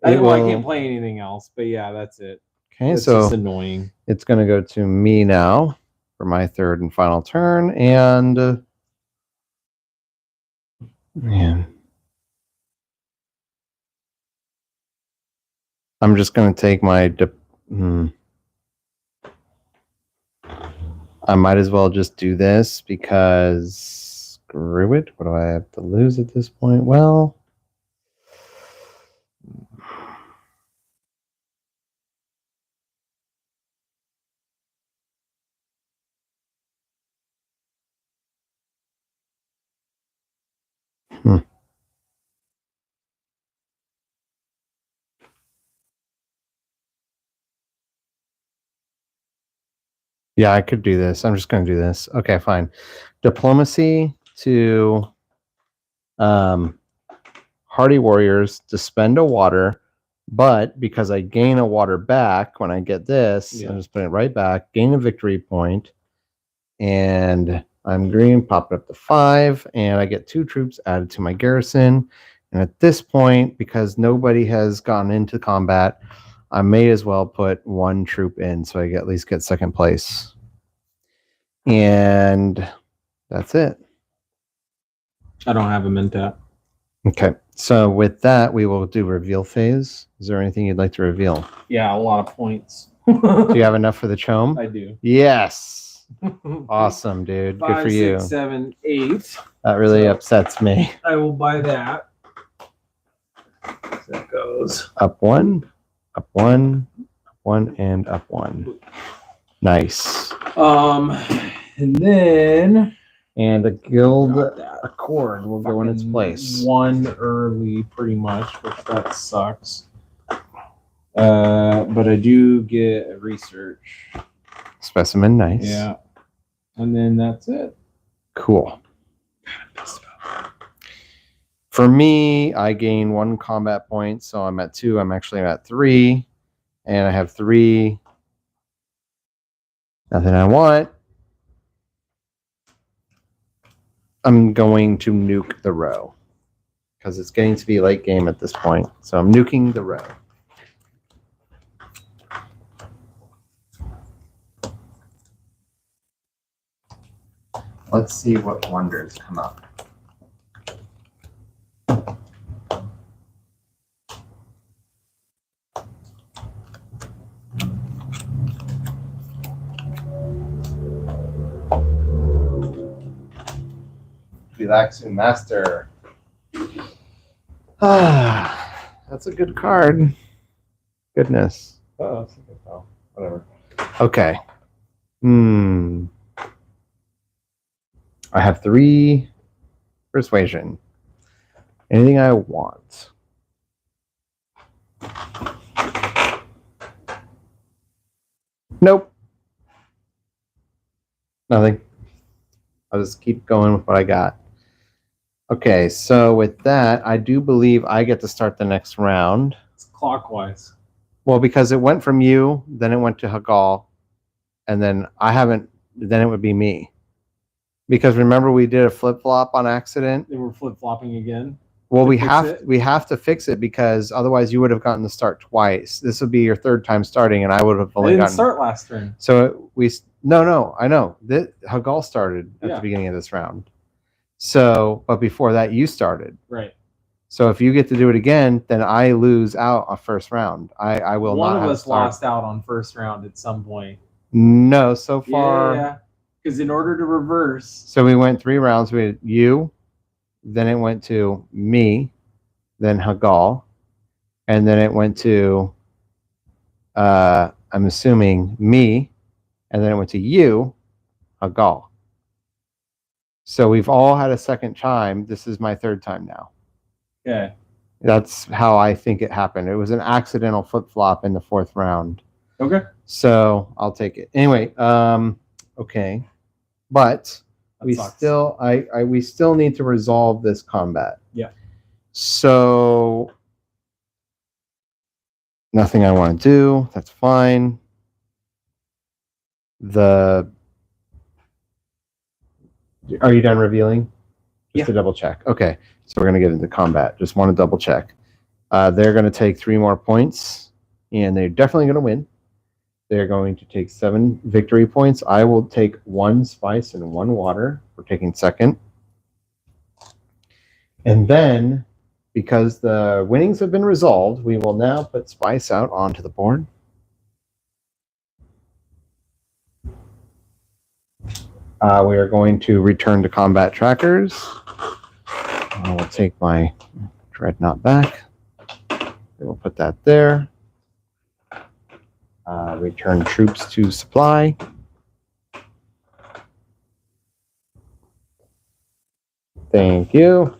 I can't play anything else, but yeah, that's it. Okay, it's so just annoying. It's going to go to me now for my 3rd and final turn, and man, I'm just going to take my. I might as well just do this because screw it. What do I have to lose at this point? Well. Yeah, I could do this. I'm just going to do this. Okay, fine. Diplomacy to Hardy Warriors to spend a water, but because I gain a water back when I get this, I'm just putting it right back, gain a victory point, and I'm green, pop it up to 5, and I get 2 troops added to my garrison. And at this point, because nobody has gone into combat, I may as well put 1 troop in so I at least get second place. And that's it. I don't have them in tap. Okay, so with that, we will do reveal phase. Is there anything you'd like to reveal? Yeah, a lot of points. Do you have enough for the chome? I do. Yes. Awesome, dude. 5, Good for you. 6, 7, 8. That really upsets me. I will buy that. So that goes up 1, up 1, up 1, and up 1. Nice. And then And the guild accord will go in its place. 1 early, pretty much, which that sucks. But I do get a research. Specimen, nice. Yeah. And then that's it. Cool. For me, I gain 1 combat point, so I'm at 2. I'm actually at 3. And I have 3. Nothing I want. I'm going to nuke the row because it's getting to be late game at this point. So I'm nuking the row. Let's see what wonders come up. Relaxing Master. That's a good card. Goodness. Oh, that's a good call. Whatever. Okay. I have 3 persuasion. Anything I want. Nope. Nothing. I'll just keep going with what I got. Okay, so with that, I do believe I get to start the next round. It's clockwise. Well, because it went from you, then it went to Hagal, and then then it would be me. Because remember we did a flip-flop on accident? They were flip-flopping again? Well, we have to fix it because otherwise you would have gotten to start twice. This would be your 3rd time starting, and I would have only gotten... start last turn. So No, I know. Hagal started at the beginning of this round. So, but before that, you started. Right. So if you get to do it again, then I lose out on first round. I will not have One of us lost out on first round at some point. No, so far. Yeah, because in order to reverse. So we went 3 rounds. We had you, then it went to me, then Hagal, and then it went to, I'm assuming, me, and then it went to you, Hagal. So we've all had a second time. This is my 3rd time now. Okay. That's how I think it happened. It was an accidental flip-flop in the 4th round. Okay. So I'll take it. Anyway, okay. But we still need to resolve this combat. Yeah. So nothing I want to do. That's fine. Are you done revealing? Just to double check. Okay. So we're going to get into combat. Just want to double check. They're going to take 3 more points, and they're definitely going to win. They're going to take 7 victory points. I will take 1 spice and 1 water for taking 2nd. And then, because the winnings have been resolved, we will now put spice out onto the board. We are going to return to combat trackers. I will take my dreadnought back. We'll put that there. Return troops to supply. Thank you.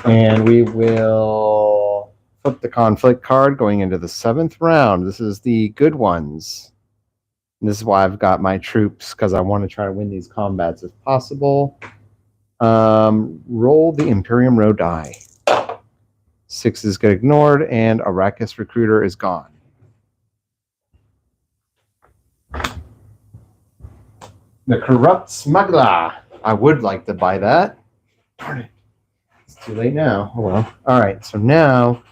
And we will flip the conflict card going into the 7th round. This is the good ones. And this is why I've got my troops, because I want to try to win these combats if possible. Roll the Imperium Row die. 6s get ignored, and Arrakis Recruiter is gone. The Corrupt Smuggler. I would like to buy that. Darn it. It's too late now. Oh well. All right, so now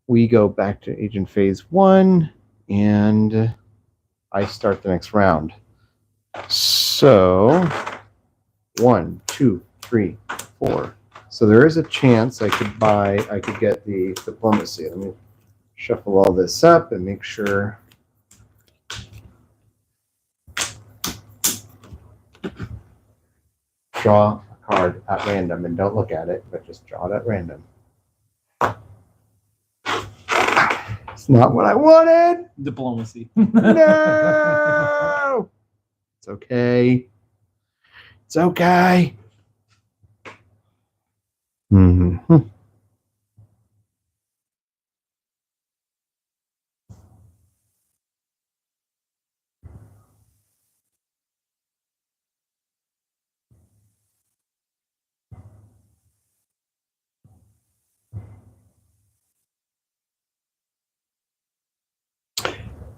we go back to Agent Phase 1, and I start the next round. So, 1, 2, 3, 4. So there is a chance I could get the diplomacy. Let me shuffle all this up and make sure. Draw a card at random, and don't look at it, but just draw it at random. It's not what I wanted. Diplomacy. No. It's okay. It's okay. Mm-hmm.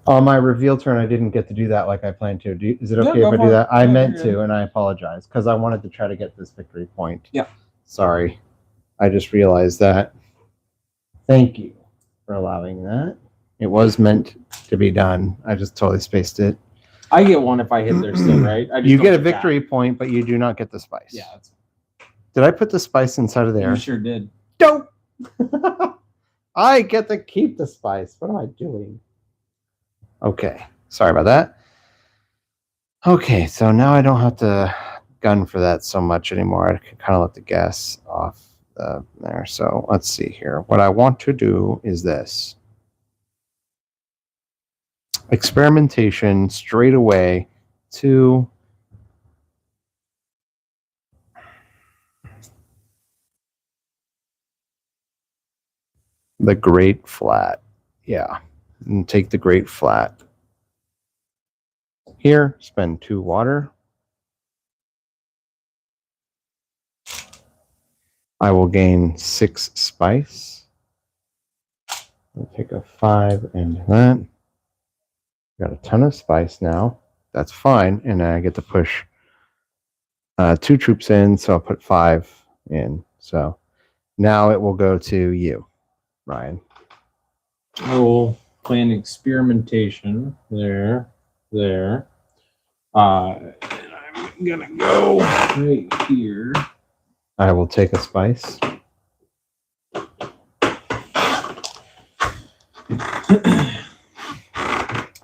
On my reveal turn, I didn't get to do that like I planned to. Is it okay if I do that? I meant to, and I apologize, because I wanted to try to get this victory point. Yeah. Sorry. I just realized that. Thank you for allowing that. It was meant to be done. I just totally spaced it. I get one if I hit there still, right? You get a victory point, but you do not get the spice. Yeah. Did I put the spice inside of there? You sure did. Don't. I get to keep the spice. What am I doing? Okay. Sorry about that. Okay, so now I don't have to gun for that so much anymore. I can kind of let the gas off there. So let's see here. What I want to do is this. Experimentation straight away to the Great Flat. Yeah, and take the Great Flat. Here, spend 2 water. I will gain 6 spice. I'll take a 5 and that. Got a ton of spice now. That's fine. And I get to push 2 troops in, so I'll put 5 in. So now it will go to you, Ryan. I will plan experimentation there. And I'm gonna go right here. I will take a spice.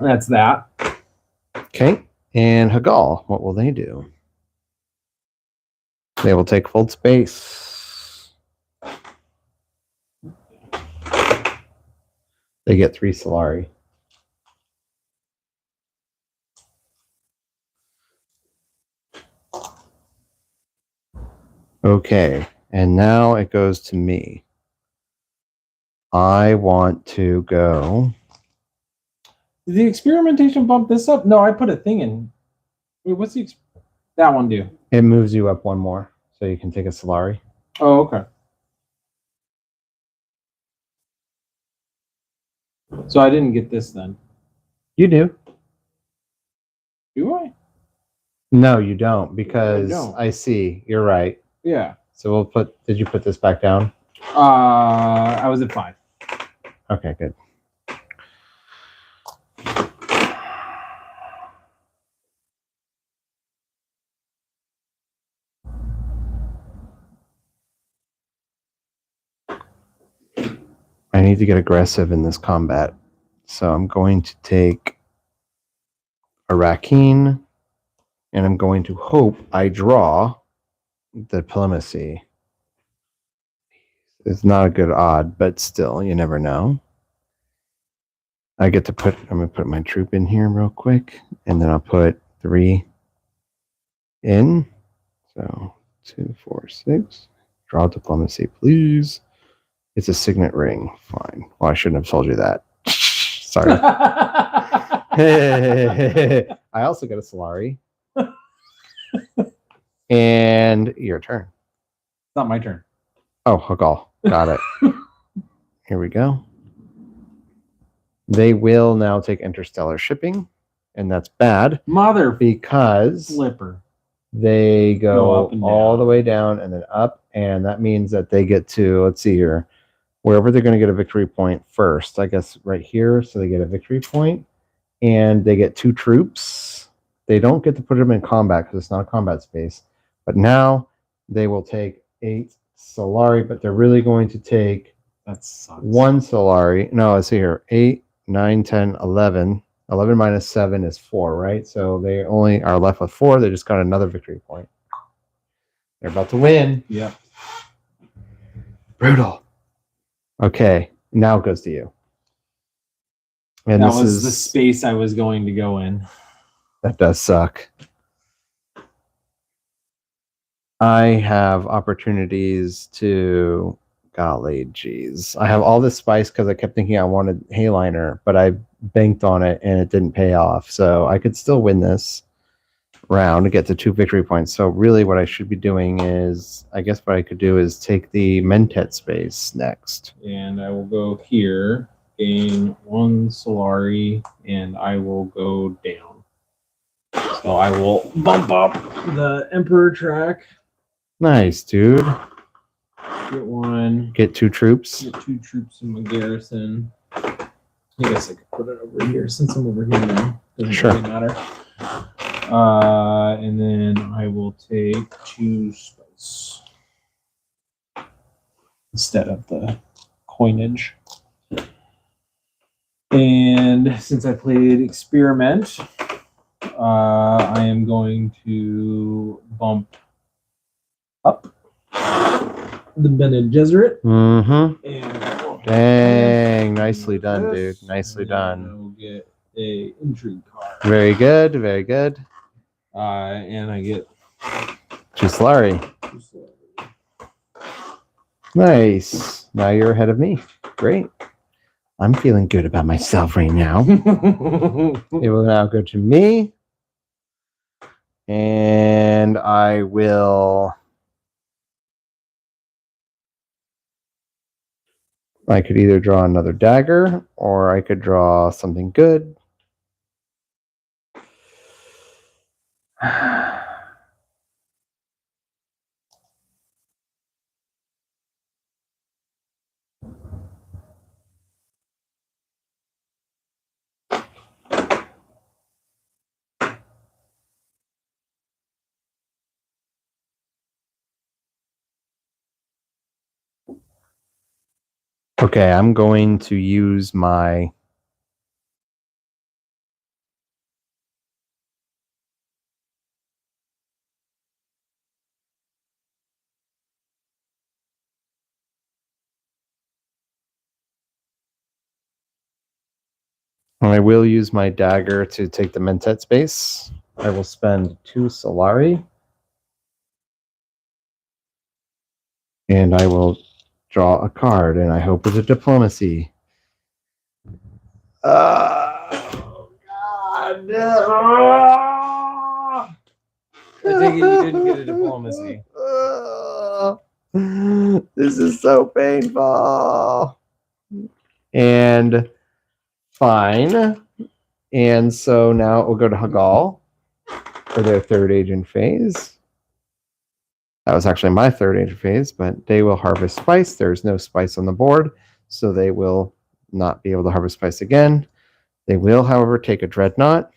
That's that. Okay. And Hagal, what will they do? They will take full space. They get 3 Solari. Okay. And now it goes to me. I want to go. Did the experimentation bump this up? No, I put a thing in. Wait, what's that one do? It moves you up 1 more, so you can take a Solari. Oh, okay. So I didn't get this then. You do. Do I? No, you don't, because I don't. I see. You're right. Yeah. So we'll put. Did you put this back down? I was at 5. Okay, good. I need to get aggressive in this combat. So I'm going to take a Rakeen, and I'm going to hope I draw diplomacy. It's not a good odd, but still, you never know. I get to put, I'm going to put my troop in here real quick, and then I'll put 3 in. So 2, 4, 6. Draw diplomacy, please. It's a signet ring. Fine. Well, I shouldn't have told you that. Sorry. I also got a Solari. And your turn. It's not my turn. Oh, Hagal. Got it. Here we go. They will now take interstellar shipping, and that's bad Mother because flipper. they go up and all down. the way down and then up, and that means that they get to, let's see here, wherever they're going to get a victory point first, I guess right here, so they get a victory point, and they get 2 troops. They don't get to put them in combat because it's not a combat space, but now they will take 8 Solari, but they're really going to take That sucks. 1 Solari. No, let's see here, 8, 9, 10, 11. 11 minus 7 is 4, right? So they only are left with 4. They just got another victory point. They're about to win. Yep. Brutal. Okay, now it goes to you. And that this was is the space I was going to go in. That does suck. I have opportunities to, golly geez. I have all this spice because I kept thinking I wanted Hayliner, but I banked on it and it didn't pay off. So I could still win this round to get to 2 victory points. So really what I should be doing is, I guess what I could do is take the Mentet space next. And I will go here, gain 1 Solari, and I will go down. So I will bump up the Emperor track. Nice, dude. Get 1. Get 2 troops. Get 2 troops in my garrison. I guess I could put it over here since I'm over here now. Doesn't Sure. really matter. And then I will take 2 spice instead of the coinage. And since I played experiment, I am going to bump up the Bene Gesserit. Mm-hmm. And Dang, nicely done, dude. Nicely done. I will get a intrigue card. Very good, very good. And I get 2 Solari. 2 Solari. Nice. Now you're ahead of me. Great. I'm feeling good about myself right now. It will now go to me. And I could either draw another dagger or I could draw something good. Okay, I'm going to use my I will use my dagger to take the Mentet space. I will spend 2 Solari. And I will draw a card, and I hope it's a diplomacy. Oh, God. I take it you didn't get a diplomacy. This is so painful. And fine. And so now we'll go to Hagal for their 3rd agent phase. That was actually my 3rd agent phase, but they will harvest spice. There's no spice on the board, so they will not be able to harvest spice again. They will, however, take a dreadnought,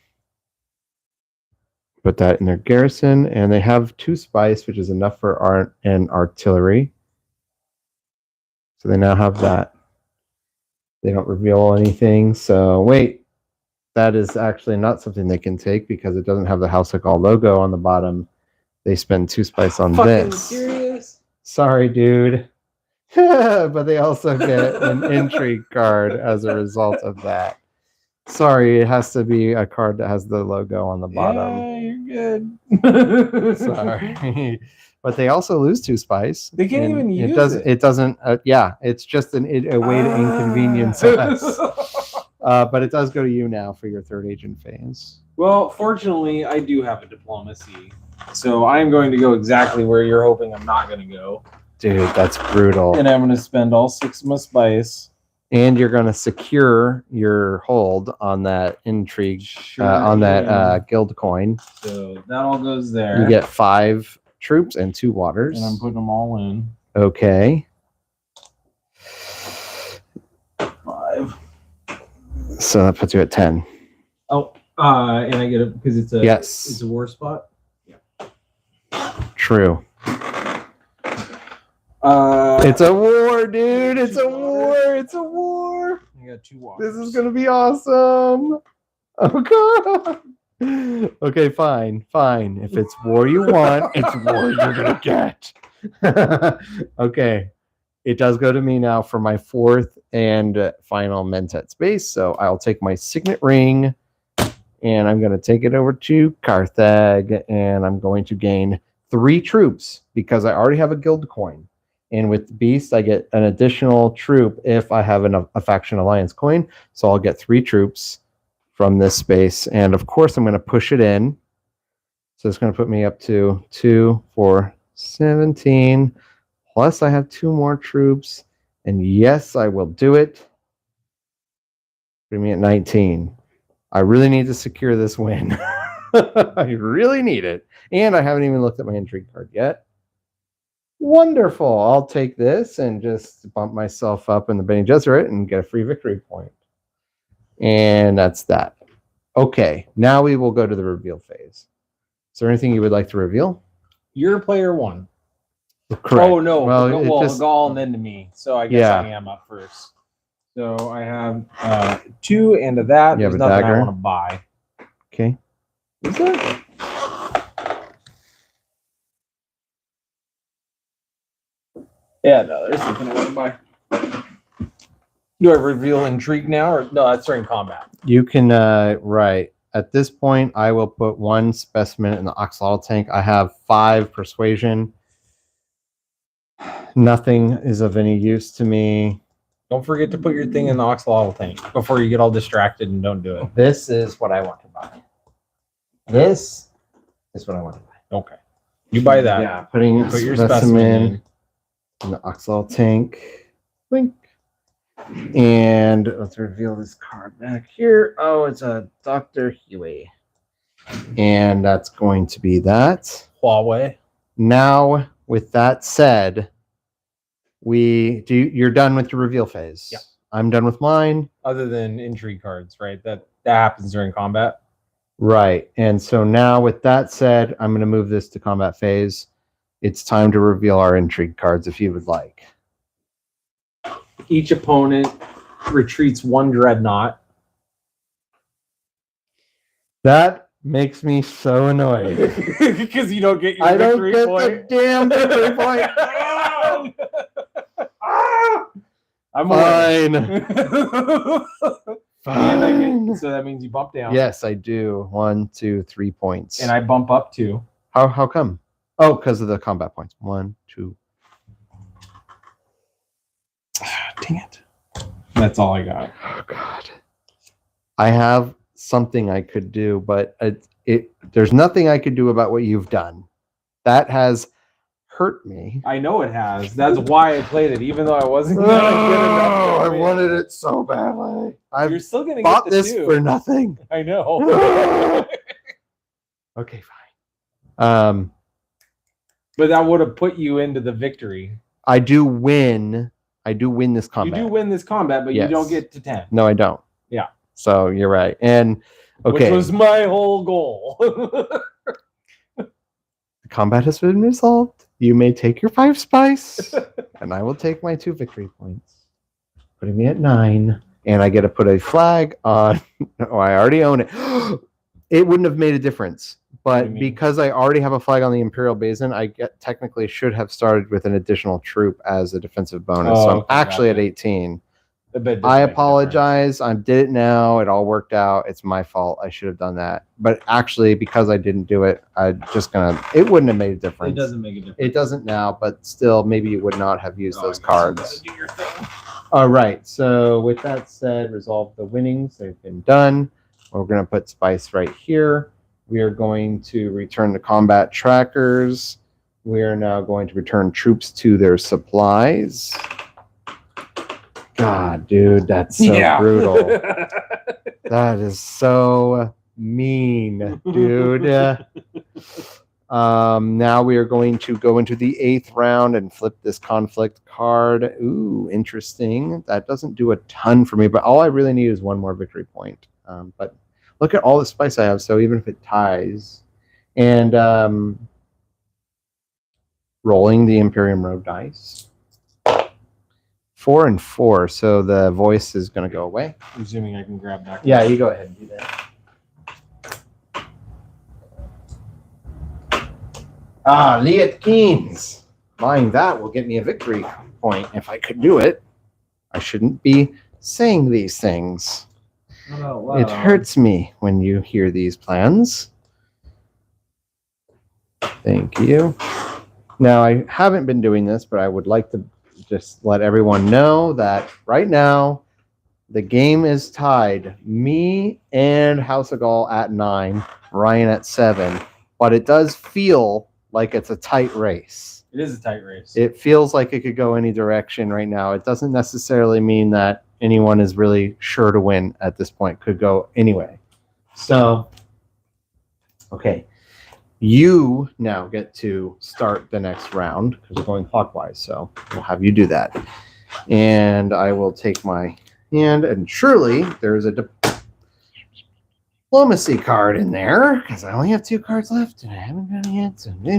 put that in their garrison, and they have 2 spice, which is enough for art and artillery. So they now have that. They don't reveal anything. So wait, that is actually not something they can take because it doesn't have the House Hagal logo on the bottom. They spend 2 spice on this. Serious? Sorry, dude. But they also get an intrigue card as a result of that. Sorry, it has to be a card that has the logo on the bottom. Yeah, you're good. Sorry. But they also lose 2 spice. They can't even use it. It doesn't. Yeah, it's just a way to inconvenience us. But it does go to you now for your 3rd agent phase. Well, fortunately, I do have a diplomacy, so I'm going to go exactly where you're hoping I'm not going to go. Dude, that's brutal. And I'm going to spend all 6 of my spice. And you're going to secure your hold on that intrigue, guild coin. So that all goes there. You get 5 troops and 2 waters. And I'm putting them all in. Okay. 5. So that puts you at 10. Oh, and I get it because it's a it's a war spot. Yeah. True. It's a war, dude. It's a war. It's a war. I got 2 waters. This is gonna be awesome. Oh god. Okay, fine. If it's war you want, it's war you're gonna get. Okay. It does go to me now for my 4th and final Mentat space. So I'll take my signet ring and I'm going to take it over to Carthag and I'm going to gain 3 troops because I already have a guild coin. And with Beast, I get an additional troop if I have a faction alliance coin. So I'll get 3 troops from this space. And of course, I'm going to push it in. So it's going to put me up to 2, 4, 17. Plus, I have 2 more troops. And yes, I will do it. Put me at 19. I really need to secure this win. I really need it. And I haven't even looked at my intrigue card yet. Wonderful. I'll take this and just bump myself up in the Bene Gesserit and get a free victory point. And that's that. Okay, now we will go to the reveal phase. Is there anything you would like to reveal? You're player 1. Correct. Oh, no. Well, Gaul and then to me. So I guess I am up first. So I have 2 and of that. You have There's a nothing dagger? I want to buy. Okay. Is there? Yeah, no, there's something I want to buy. Do I reveal intrigue now? Or no, that's during combat. You can, right. At this point, I will put 1 specimen in the Oxalotl tank. I have 5 persuasion. Nothing is of any use to me. Don't forget to put your thing in the Oxalotl tank before you get all distracted and don't do it. This is what I want to buy. This is what I want to buy. Okay. You buy that. Yeah, put your specimen in the Oxalotl tank. Blink. And let's reveal this card back here. Oh, it's a Dr. Huey. And that's going to be that. Huawei. Now, with that said, you're done with your reveal phase. Yeah. I'm done with mine. Other than intrigue cards, right? That happens during combat. Right. And so now with that said, I'm going to move this to combat phase. It's time to reveal our intrigue cards if you would like. Each opponent retreats 1 dreadnought. That makes me so annoyed. Because you don't get your I don't victory get point. the damn victory point. I'm Fine. So that means you bump down. Yes, I do. 1, 2, 3 points. And I bump up 2. How come? Oh, because of the combat points. 1, 2. Dang it. That's all I got. Oh God. I have something I could do, but there's nothing I could do about what you've done. That has hurt me. I know it has. That's why I played it, even though I wasn't good enough. I wanted it so badly. You're still gonna bought get the this 2. for nothing. I know. Okay, fine. But that would have put you into the victory. I do win this combat. You do win this combat, but Yes. you don't get to 10. No, I don't. Yeah. So you're right. And okay. Which was my whole goal. The combat has been resolved. You may take your 5 spice, and I will take my 2 victory points, putting me at 9. And I get to put a flag on. Oh, I already own it. It wouldn't have made a difference, but because I already have a flag on the Imperial Basin, I technically should have started with an additional troop as a defensive bonus. So I'm actually at 18. I apologize. I did it now. It all worked out. It's my fault. I should have done that. But actually, because I didn't do it, it wouldn't have made a difference. It doesn't make a difference. It doesn't now, but still, maybe you would not have used those cards. All right. So with that said, resolve the winnings. They've been done. We're going to put Spice right here. We are going to return the combat trackers. We are now going to return troops to their supplies. God, dude, that's so brutal. That is so mean, dude. Now we are going to go into the 8th round and flip this conflict card. Ooh, interesting. That doesn't do a ton for me, but all I really need is one more victory point. But look at all the spice I have, so even if it ties. And rolling the Imperium Road dice. 4 and 4, so the voice is going to go away. I'm assuming I can grab that. Yeah, you go ahead and do that. Liet Keynes. Buying that will get me a victory point if I could do it. I shouldn't be saying these things. Oh, wow. It hurts me when you hear these plans. Thank you. Now, I haven't been doing this, but I would like to just let everyone know that right now the game is tied. Me and House of Gaul at 9, Ryan at 7, but it does feel like it's a tight race. It is a tight race. It feels like it could go any direction right now. It doesn't necessarily mean that anyone is really sure to win at this point. Could go anyway. So, okay. You now get to start the next round because we're going clockwise. So we'll have you do that. And I will take my hand. And surely there's a diplomacy card in there because I only have 2 cards left and I haven't done it yet. So me.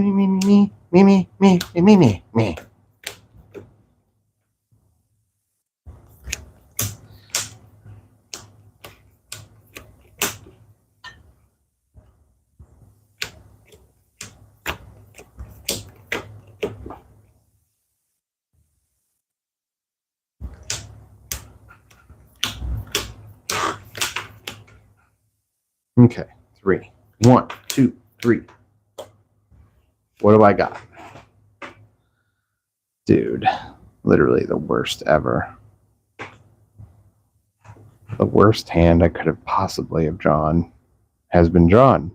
Okay, 3. 1, 2, 3. What do I got? Dude, literally the worst ever. The worst hand I could have possibly have drawn has been drawn.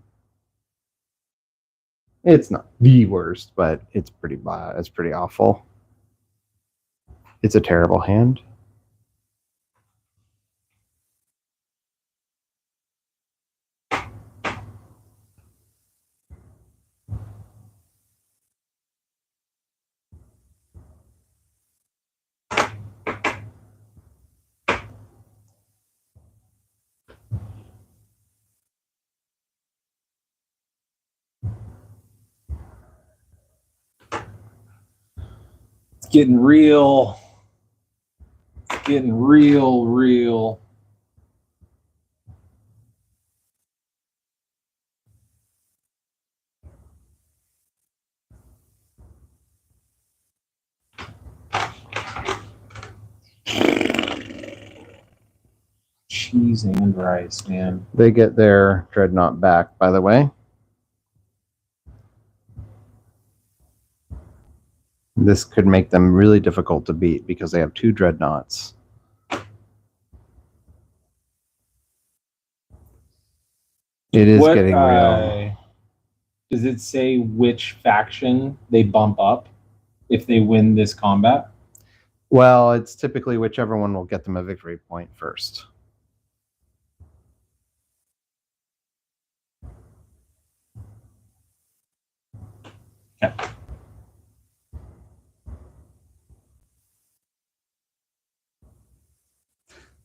It's not the worst, but it's pretty bad. It's pretty awful. It's a terrible hand. It's getting real. It's getting real. Cheese and rice, man. They get their dreadnought back, by the way. This could make them really difficult to beat because they have 2 dreadnoughts. It is getting real. Does it say which faction they bump up if they win this combat? Well, it's typically whichever one will get them a victory point first. Okay.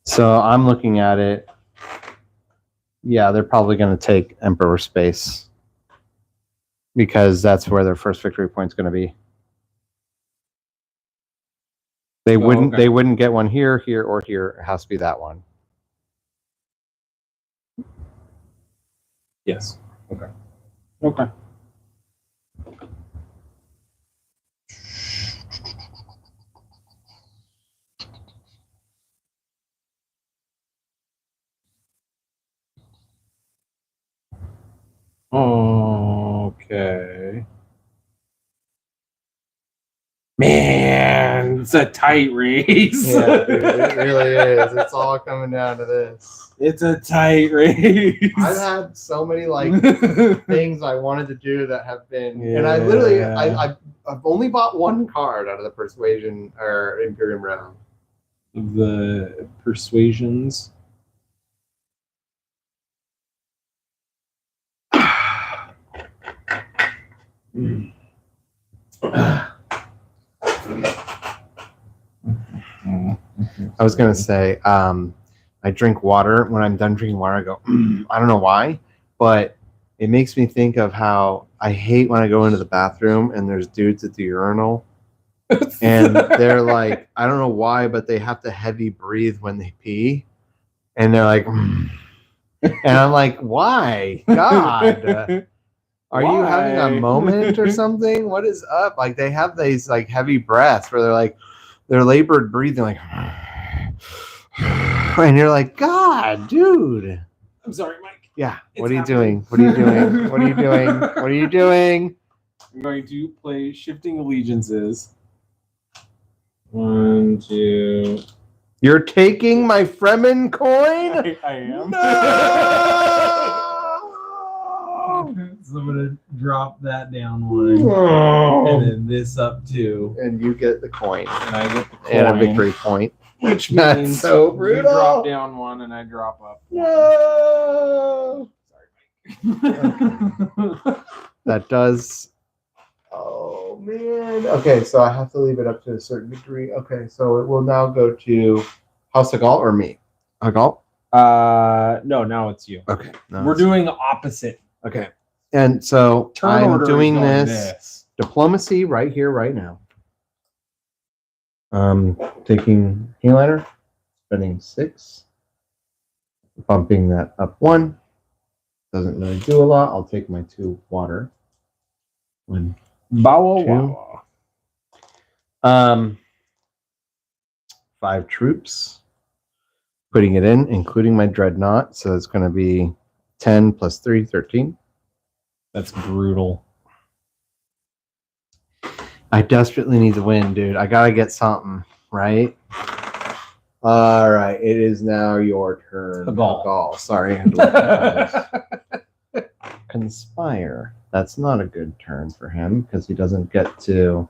So I'm looking at it. Yeah, they're probably going to take Emperor Space because that's where their first victory point is going to be. They wouldn't. Okay. They wouldn't get one here, here, or here. It has to be that one. Yes. Okay. Man, it's a tight race. Yeah, dude, it really is. It's all coming down to this. It's a tight race. I've had so many things I wanted to do that have been, and I literally, I've only bought one card out of the Persuasion or Imperium round. The Persuasions. I was gonna say, I drink water. When I'm done drinking water, I go, I don't know why, but it makes me think of how I hate when I go into the bathroom and there's dudes at the urinal, and they're like, I don't know why, but they have to heavy breathe when they pee, and they're like, and I'm like, why? God. Are you having a moment or something? What is up? Like they have these like heavy breaths where they're labored breathing, like, and you're like, God, dude. I'm sorry, Mike. Yeah. It's What are you happening. doing? What are you doing? What are you doing? What are you doing? I'm going to play Shifting Allegiances. 1, 2. You're taking my Fremen coin? I am. No! So I'm gonna drop that down 1, and then this up 2, And you get the coin. and I get the coin, And a victory point. which That's means so you brutal. drop down 1 and I drop up 1. No! Sorry, Mike. That does. Oh man. Okay, so I have to leave it up to a certain degree. Okay, so it will now go to House Hagal or me? Hagal? No, now it's you. Okay. no, We're it's- doing opposite. Okay. And so Turn I'm order is doing going this diplomacy right here, right now. Taking Heatliner, spending 6, bumping that up 1. Doesn't really do a lot. I'll take my 2 water. 1, Bow 2. wow. 5 troops. Putting it in, including my dreadnought. So it's going to be 10 plus 3, 13. That's brutal. I desperately need to win, dude. I gotta get something, right? All right, it is now your turn. Hagal. Sorry, I had to look at this. Conspire. That's not a good turn for him because he doesn't get to.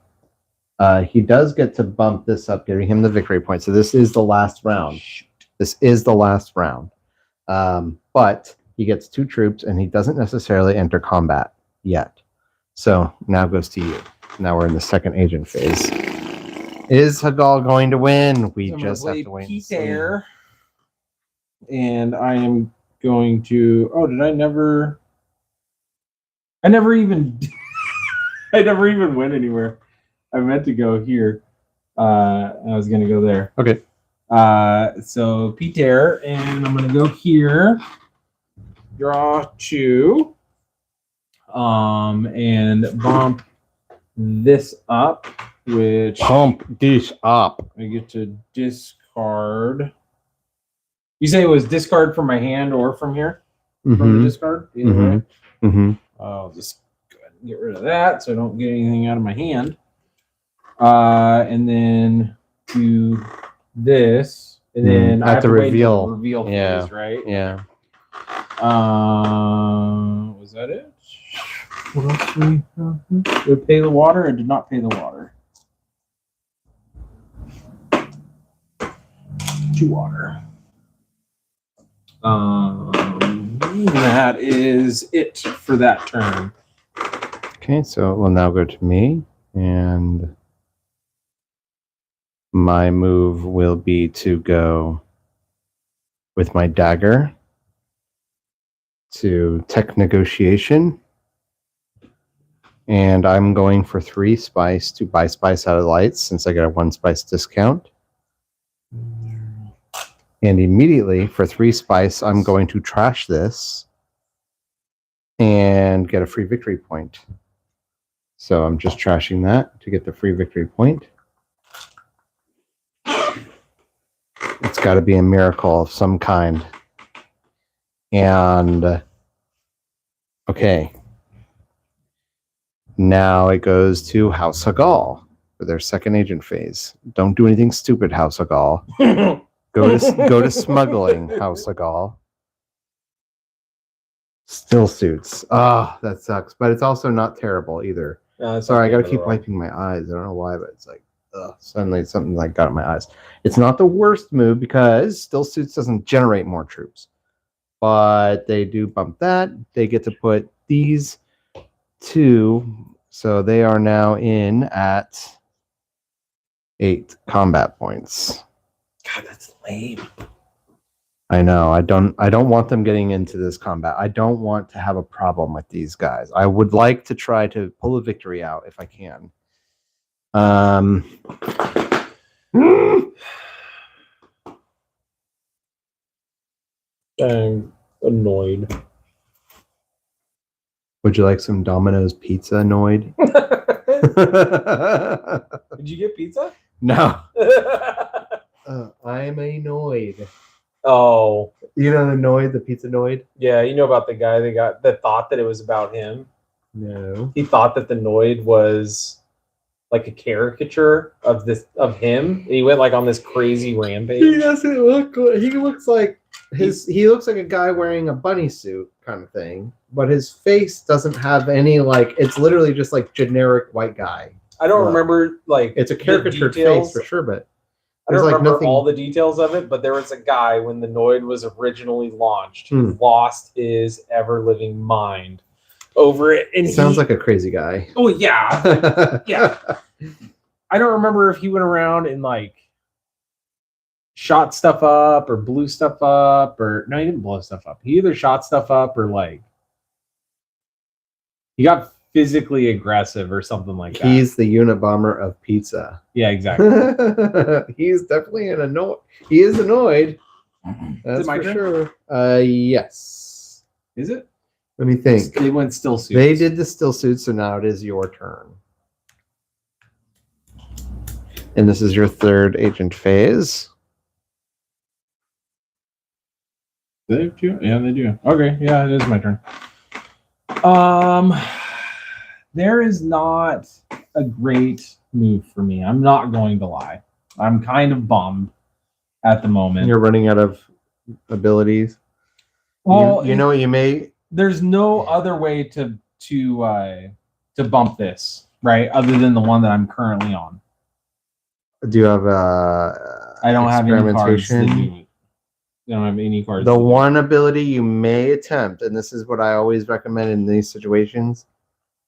He does get to bump this up, giving him the victory point. So this is the last round. This is the last round. But he gets 2 troops, and he doesn't necessarily enter combat yet. So now goes to you. Now we're in the second agent phase. Is Hagal going to win? We just have to wait and see. Peter, and I am going to. Oh, did I never? I never even. I never even went anywhere. I meant to go here. I was going to go there. Okay. So Peter, and I'm going to go here. Draw 2. And bump this up, which Pump this up. I get to discard. You say it was discard from my hand or from here? From the discard? Either way. I'll just go ahead and get rid of that so I don't get anything out of my hand. And then do this. And then I have to reveal. wait until the reveal Yeah. phase, right? Yeah. Was that it? What else do we have? Did I pay the water or did not pay the water? 2 water. That is it for that turn. Okay, so it will now go to me, and my move will be to go with my dagger to tech negotiation. And I'm going for 3 spice to buy spice out of lights since I get a 1 spice discount. And immediately for 3 spice, I'm going to trash this and get a free victory point. So I'm just trashing that to get the free victory point. It's got to be a miracle of some kind. And okay. Now it goes to House Hagal. for their second agent phase. Don't do anything stupid, House of Gaul. Go to smuggling, House of Gaul. Still suits. Ah, that sucks. But it's also not terrible either. No, Sorry, I gotta keep wiping my eyes. I don't know why, but it's like, suddenly something like got in my eyes. It's not the worst move because still suits doesn't generate more troops, but they do bump that. They get to put these two, so they are now in at 8 combat points. God, that's lame. I know. I don't want them getting into this combat. I don't want to have a problem with these guys. I would like to try to pull a victory out if I can. I'm annoyed. Would you like some Domino's pizza, annoyed? Did you get pizza? No. I'm annoyed. Oh. You know annoyed, the pizza annoyed? Yeah, you know about the guy that thought that it was about him? No. He thought that the Noid was like a caricature of him. He went like on this crazy rampage. He doesn't look like, he looks like a guy wearing a bunny suit kind of thing, but his face doesn't have any like, it's literally just like generic white guy. I don't remember like it's a caricatured face for sure, but I don't remember all the details of it, but there was a guy when the Noid was originally launched who lost his ever living mind over it. And sounds like a crazy guy. Oh yeah. Yeah. I don't remember if he went around and like shot stuff up or blew stuff up, or no, he didn't blow stuff up. He either shot stuff up or like he got physically aggressive or something like that. He's the Unabomber of pizza. Yeah, exactly. He's definitely he is annoyed. That's for sure. Yes. Is it? Let me think. They went still suits. They did the still suits, so now it is your turn. And this is your third agent phase. They do? Yeah, they do. Okay, yeah, it is my turn. There is not a great move for me. I'm not going to lie. I'm kind of bummed at the moment. You're running out of abilities. Well, you know what you may. There's no other way to bump this, right? Other than the one that I'm currently on. Do you have I don't have any cards that do it. I don't have any cards. The one ability you may attempt, and this is what I always recommend in these situations,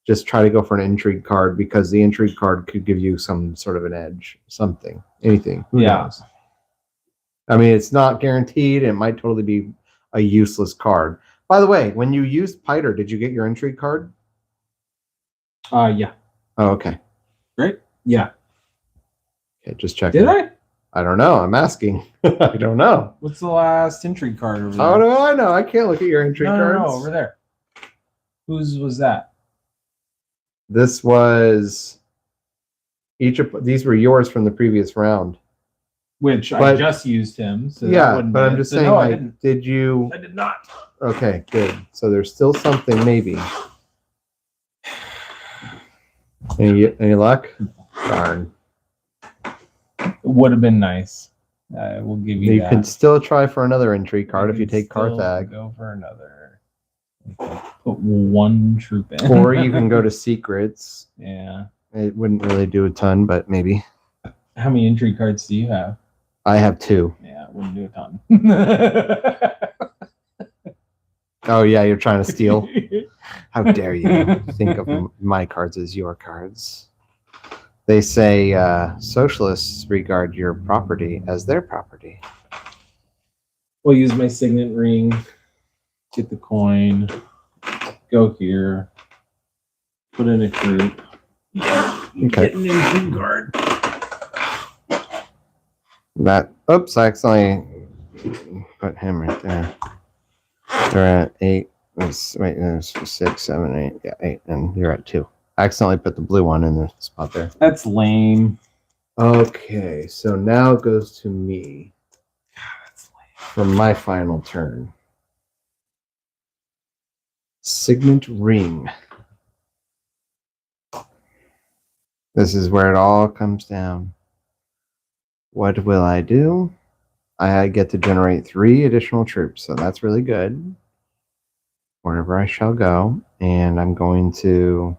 just try to go for an intrigue card, because the intrigue card could give you some sort of an edge, something, anything. Who knows? I mean, it's not guaranteed. It might totally be a useless card. By the way, when you used Piter, did you get your intrigue card? Yeah. Oh, okay. Right? Yeah. Okay, just checking. Did I? I don't know. I'm asking. I don't know. What's the last intrigue card over there? How do I know? I can't look at your intrigue cards. No, over there. Whose was that? This was each of these were yours from the previous round. Which I just used him. So yeah, but I'm just saying, no, like, did you? I did not. Okay, good. So there's still something, maybe. Any luck? Darn. It would have been nice. We'll give you that. You can still try for another intrigue card if you take Carthag. Go for another. Put one troop in. Or you can go to secrets. Yeah. It wouldn't really do a ton, but maybe. How many intrigue cards do you have? I have 2. Yeah, it wouldn't do a ton. Oh, yeah, you're trying to steal? How dare you think of my cards as your cards? They say socialists regard your property as their property. We'll use my signet ring, get the coin, go here, put in a group. Okay. Get an intrigue card. Oops, I accidentally put him right there. They're at 8. Wait, there's 6, 7, 8. Yeah, 8, and you're at 2. I accidentally put the blue one in the spot there. That's lame. Okay, so now it goes to me. That's lame. For my final turn. Signet ring. This is where it all comes down. What will I do? I get to generate 3 additional troops, so that's really good. Wherever I shall go, and I'm going to.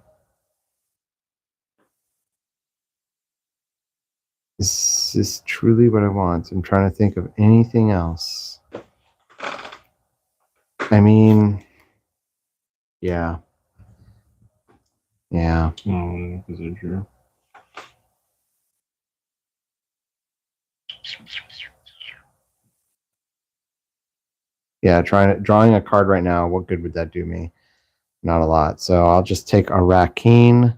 This is truly what I want. I'm trying to think of anything else. I mean, yeah. Yeah. Oh, is it true? Yeah, drawing a card right now, what good would that do me? Not a lot. So I'll just take a Rakeen.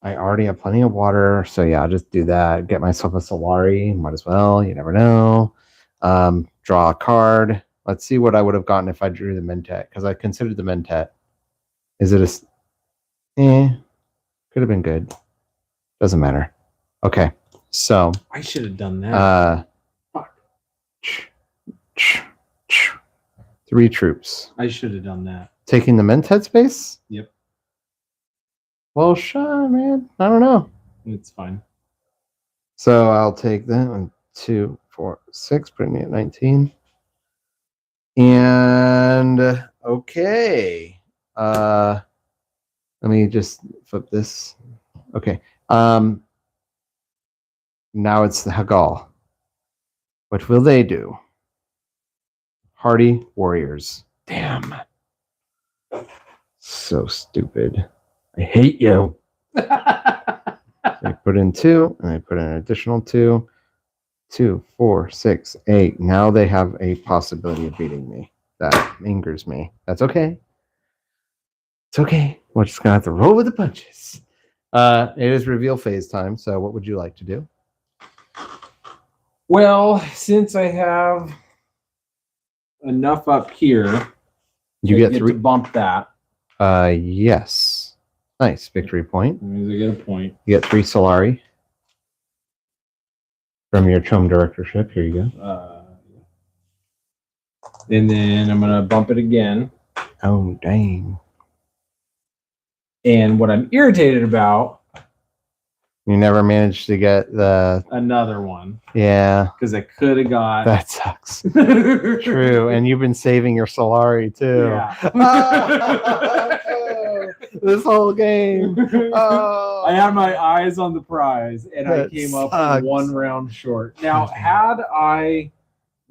I already have plenty of water, so yeah, I'll just do that. Get myself a Solari. Might as well. You never know. Draw a card. Let's see what I would have gotten if I drew the Mentat, because I considered the Mentat. Is it could have been good. Doesn't matter. Okay, so I should have done that. Fuck. 3 troops. I should have done that. Taking the Mentat space? Yep. Well, sure, man. I don't know. It's fine. So I'll take that 1, 2, 4, 6, putting me at 19. And okay. Let me just flip this. Okay. Now it's the Hagal. What will they do? Hardy Warriors. Damn. So stupid. I hate you. I put in 2, and I put in an additional 2. 2, 4, 6, 8. Now they have a possibility of beating me. That angers me. That's okay. It's okay. We're just gonna have to roll with the punches. It is reveal phase time. So, what would you like to do? Well, since I have enough up here, You I get to 3. bump that. Yes. Nice victory point. That means I get a point. You get 3 Solari from your Chum directorship. Here you go. And then I'm gonna bump it again. Oh dang! And what I'm irritated about, You never managed to get the another one. Yeah, because I could have got. That sucks. True, and you've been saving your Solari too. Yeah. This whole game. Oh. I had my eyes on the prize, and That I came sucks. up 1 round short. Now, had I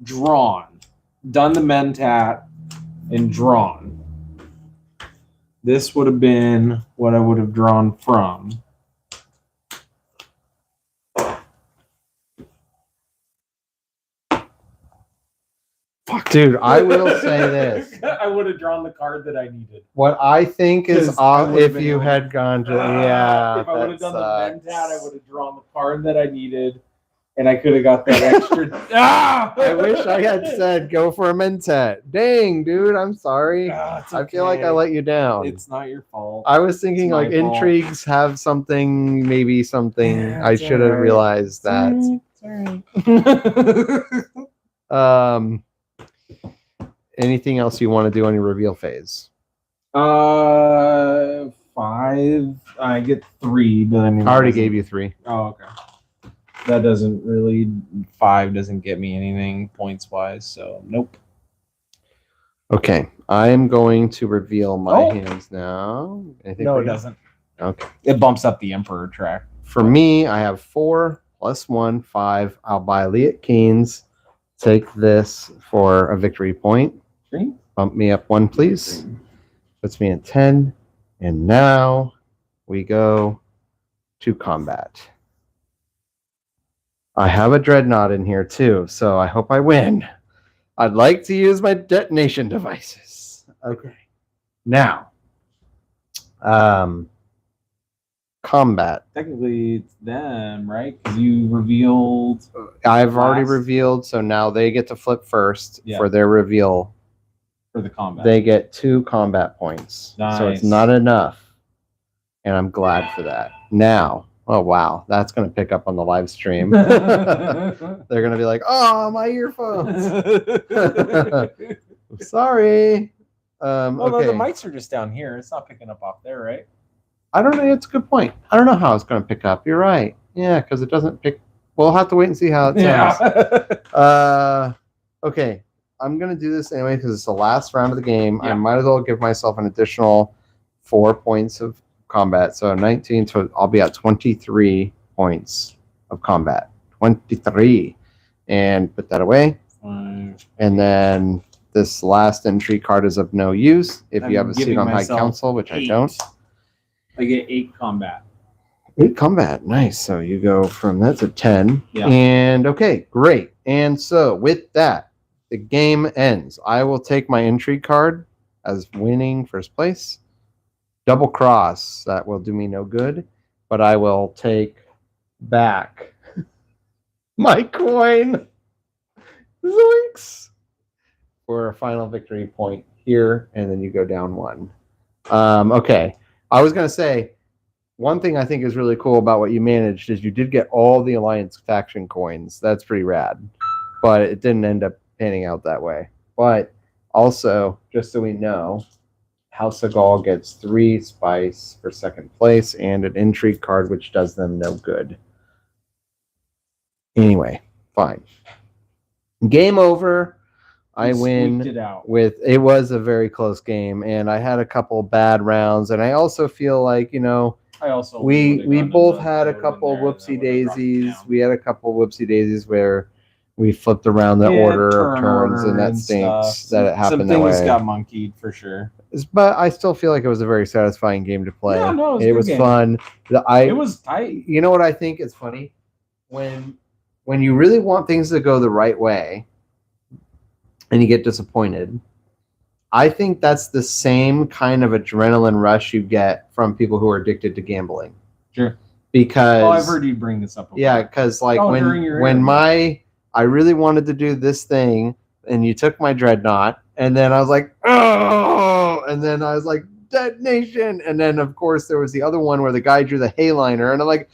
done the Mentat, and drawn, this would have been what I would have drawn from. Fuck, dude, I will say this. I would have drawn the card that I needed. What I think is 'Cause I would've if been you able- had gone to yeah. If I would have done sucks. the Mentat, I would have drawn the card that I needed, and I could have got that extra. I wish I had said go for a Mentat. Dang, dude, I'm sorry. It's I feel like I okay. let you down. It's not your fault. I was thinking It's my like fault. intrigues have something, maybe something. Yeah, I it's should have alright. realized that. It's all right. Anything else you want to do on your reveal phase? 5. I get 3, but I mean, I already gave you 3. Oh, okay. That doesn't really. 5 doesn't get me anything points wise, so nope. Okay, I am going to reveal my Oh. hands now. Anything No, for it you? doesn't. Okay. It bumps up the Emperor track. For me, I have 4 plus 1, 5. I'll buy Liat Keynes. Take this for a victory point. Green? Bump me up 1, please. Puts me at 10. And now we go to combat. I have a Dreadnought in here too, so I hope I win. I'd like to use my detonation devices. Okay. Now, combat. Technically, it's them, right? Because you revealed. I've already Last. revealed, so now they get to flip first Yeah. for their reveal. For the combat. They get 2 combat points. So it's Nice. not enough. And I'm glad for that. Now, oh wow, that's going to pick up on the live stream. They're going to be like, oh, my earphones. Sorry. Well, Okay. the mics are just down here. It's not picking up off there, right? I don't know. It's a good point. I don't know how it's going to pick up. You're right. Yeah, because it doesn't pick. We'll have to wait and see how it sounds. Okay. I'm going to do this anyway because it's the last round of the game. Yeah. I might as well give myself an additional 4 points of combat. So 19, so I'll be at 23 points of combat. 23. And put that away. 5. And then this last entry card is of no use if I'm you have a seat giving on High myself Council, which I 8. don't. I get 8 combat. 8 combat, nice. So you go from that to 10. Yeah. And okay, great. And so with that, the game ends. I will take my entry card as winning first place. Double cross, that will do me no good, but I will take back my coin. Zoinks! For a final victory point here, and then you go down 1. Okay, I was going to say, one thing I think is really cool about what you managed is you did get all the Alliance faction coins. That's pretty rad. But it didn't end up panning out that way. But also, just so we know, House of Gaul gets 3 spice for second place and an intrigue card, which does them no good. Anyway, fine. Game over. I win Squeaked it out. with it was a very close game, and I had a couple bad rounds, and I also feel like, you know, I also we both had a couple whoopsie daisies. We had a couple whoopsie daisies where we flipped around the order of turns, and that stinks that it happened that Some way. things got monkeyed for sure. But I still feel like it was a very satisfying game to play. Yeah, no, it was game. fun. It was tight. You know what I think is funny? When you really want things to go the right way and you get disappointed, I think that's the same kind of adrenaline rush you get from people who are addicted to gambling. Sure. Because I've heard you bring this up before. Yeah, because like I really wanted to do this thing and you took my dreadnought, and then I was like, oh, and then I was like, detonation, and then of course there was the other one where the guy drew the hayliner, and I'm like,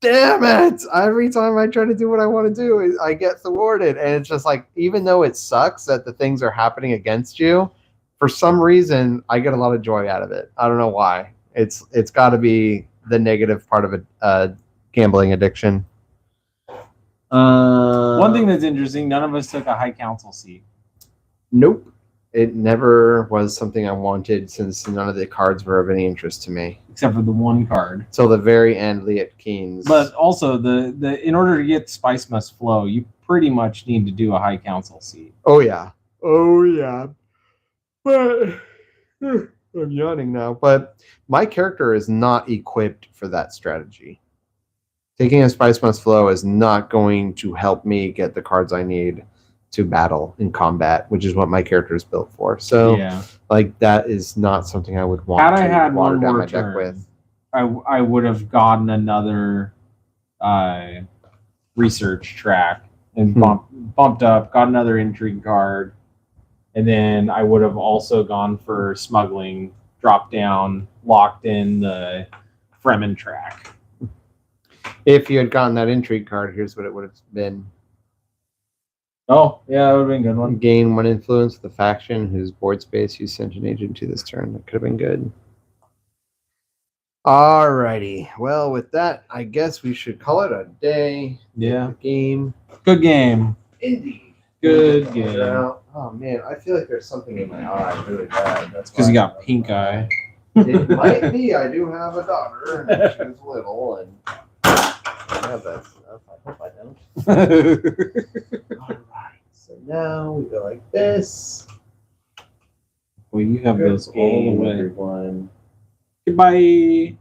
damn it, every time I try to do what I want to do, I get thwarted. And it's just like, even though it sucks that the things are happening against you, for some reason I get a lot of joy out of it. I don't know why. It's got to be the negative part of a gambling addiction. One thing that's interesting, none of us took a high council seat. Nope. It never was something I wanted, since none of the cards were of any interest to me. Except for the one card. Till the very end, Liet Keynes. But also, the in order to get Spice Must Flow, you pretty much need to do a high council seat. Oh, yeah. Oh, yeah. But I'm yawning now. But my character is not equipped for that strategy. Taking a Spice Must Flow is not going to help me get the cards I need to battle in combat, which is what my character is built for. So, yeah, like, that is not something I would want had to I had water one down more my deck turn, with. I would have gotten another research track and bumped up, got another intrigue card, and then I would have also gone for smuggling, dropped down, locked in the Fremen track. If you had gotten that intrigue card, here's what it would have been. Oh, yeah, that would have been a good one. Gain 1 influence with the faction whose board space you sent an agent to this turn. That could have been good. Alrighty. Well, with that, I guess we should call it a day. Yeah. Game. Good game. Indeed. Good game. Oh, man. I feel like there's something in my eye really bad. That's because you got pink eye. It might be. I do have a daughter, and she's little, and I have that stuff. I hope I don't. All right. So now we go like this. Well, you have those all the way. Everyone. Goodbye.